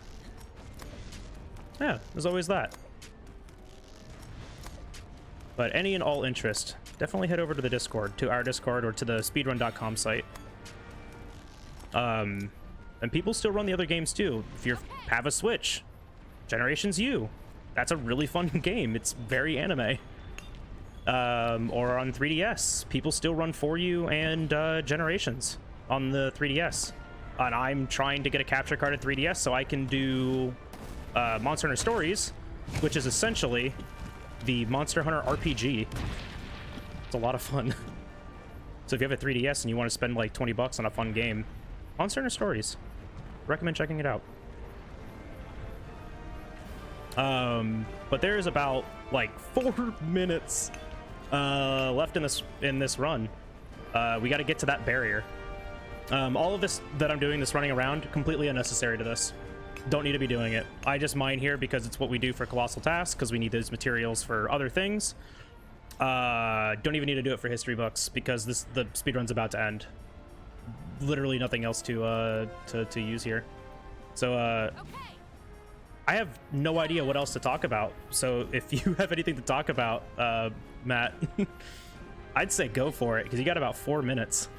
yeah, there's always that. But any and all interest, definitely head over to the Discord, to our Discord or to the speedrun.com site. And people still run the other games too. If you have a Switch, Generations U, that's a really fun game. It's very anime. Or on 3DS, people still run For You and Generations on the 3DS. And I'm trying to get a capture card at 3DS so I can do Monster Hunter Stories, which is essentially the Monster Hunter RPG. It's a lot of fun. So if you have a 3DS and you want to spend like 20 bucks on a fun game, Monster Hunter Stories, recommend checking it out. But there's about like 4 minutes left in this run. We got to get to that barrier. All of this that I'm doing, this running around, completely unnecessary to this. Don't need to be doing it. I just mine here because it's what we do for Colossal Tasks, because we need those materials for other things. Don't even need to do it for history books because the speedrun's about to end. Literally nothing else to use here. So I have no idea what else to talk about. So if you have anything to talk about, Matt, I'd say go for it because you got about 4 minutes.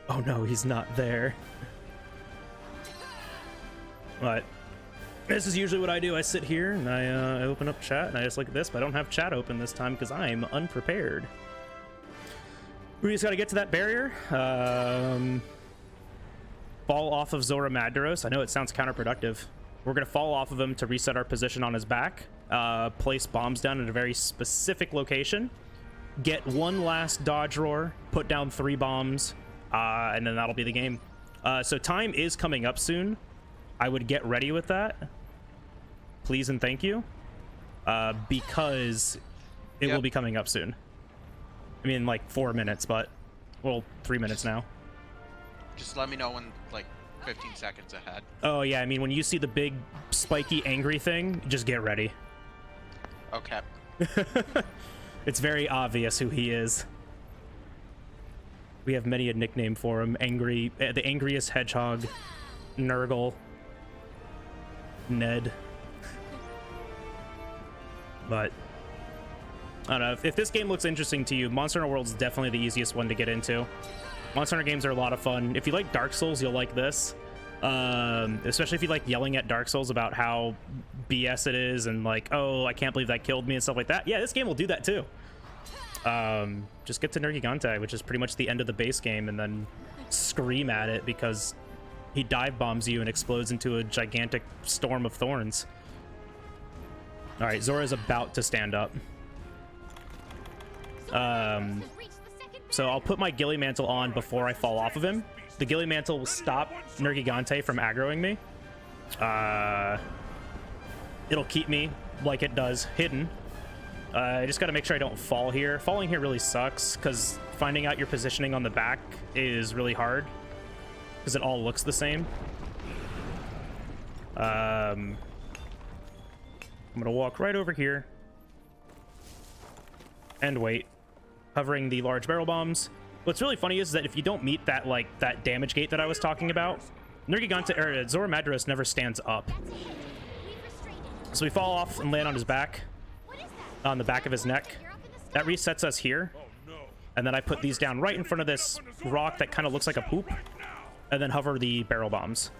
Oh no, he's not there. But this is usually what I do. I sit here and I open up chat and I just look at this, but I don't have chat open this time because I'm unprepared. We just got to get to that barrier. Fall off of Zora Madros. I know it sounds counterproductive. We're going to fall off of him to reset our position on his back. Place bombs down in a very specific location. Get one last dodge roar. Put down 3 bombs. And then that'll be the game. So time is coming up soon. I would get ready with that. Please and thank you. Because it will be coming up soon. I mean, like 4 minutes, but, well, 3 minutes now. Just let me know when, like, 15 seconds ahead. Oh, yeah, I mean, when you see the big, spiky, angry thing, just get ready. Okay. It's very obvious who he is. We have many a nickname for him. Angry, the angriest hedgehog, Nurgle, Ned. But I don't know, if this game looks interesting to you, Monster Hunter World's definitely the easiest one to get into. Monster Hunter games are a lot of fun. If you like Dark Souls, you'll like this. Especially if you like yelling at Dark Souls about how BS it is and like, oh, I can't believe that killed me and stuff like that. Yeah, this game will do that too. Just get to Nergigante, which is pretty much the end of the base game, and then scream at it because he dive bombs you and explodes into a gigantic storm of thorns. All right, Zora's about to stand up. So I'll put my Ghillie Mantle on before I fall off of him. The Ghillie Mantle will stop Nergigante from aggroing me. It'll keep me, like it does, hidden. I just got to make sure I don't fall here. Falling here really sucks because finding out your positioning on the back is really hard. because it all looks the same. I'm gonna walk right over here and wait, hovering the large barrel bombs. What's really funny is that if you don't meet that that damage gate that I was talking about, Nergigante or Zora Madros never stands up. So we fall off and land on his back, on the back of his neck. That resets us here. And then I put these down right in front of this rock that kind of looks like a poop, and then hover the barrel bombs.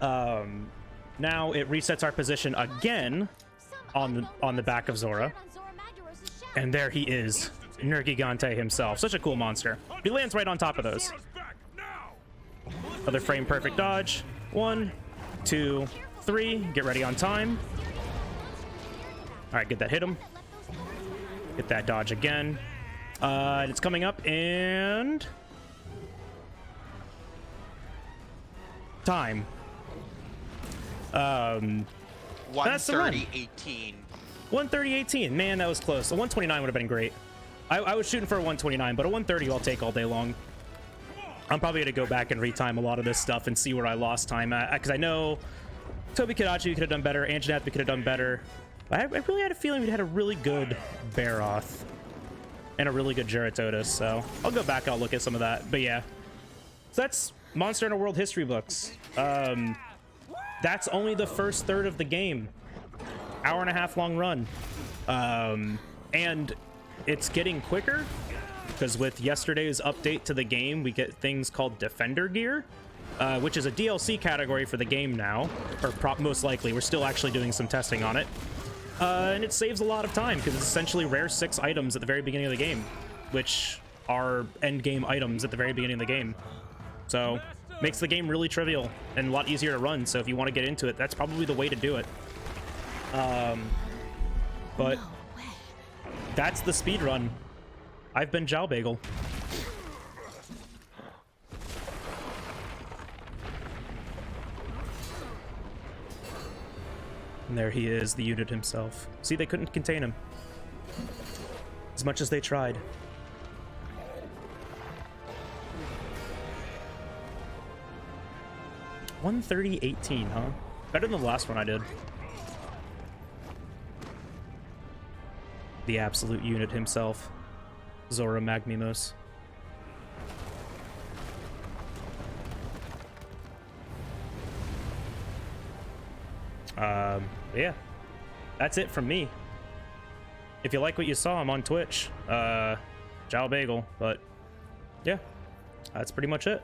Now it resets our position again on the back of Zora. And there he is, Nergigante himself. Such a cool monster. He lands right on top of those. Another frame perfect dodge. 1, 2, 3. Get ready on time. All right, get that hit him. Get that dodge again. And it's coming up, and time. 130-18. 130-18. Man, that was close. A 129 would have been great. I was shooting for a 129, but a 130 I'll take all day long. I'm probably going to go back and retime a lot of this stuff and see where I lost time at, because I know Toby Kadachi could have done better, Anjanath could have done better. I really had a feeling we had a really good Baroth and a really good Geratotus, so I'll go back and I'll look at some of that. But yeah, so that's Monster Hunter World History books. That's only the first third of the game. Hour-and-a-half long run. And it's getting quicker, because with yesterday's update to the game, we get things called Defender Gear, which is a DLC category for the game now, or most likely. We're still actually doing some testing on it. And it saves a lot of time, because it's essentially rare 6 items at the very beginning of the game, which are end game items at the very beginning of the game. So makes the game really trivial and a lot easier to run. So if you want to get into it, that's probably the way to do it. But that's the speed run. I've been JalBagel. And there he is, the unit himself. See, they couldn't contain him, as much as they tried. $130.18, huh? Better than the last one I did. The absolute unit himself, Zora Magmimos. Yeah, that's it from me. If you like what you saw, I'm on Twitch, JalBagel, but yeah, that's pretty much it.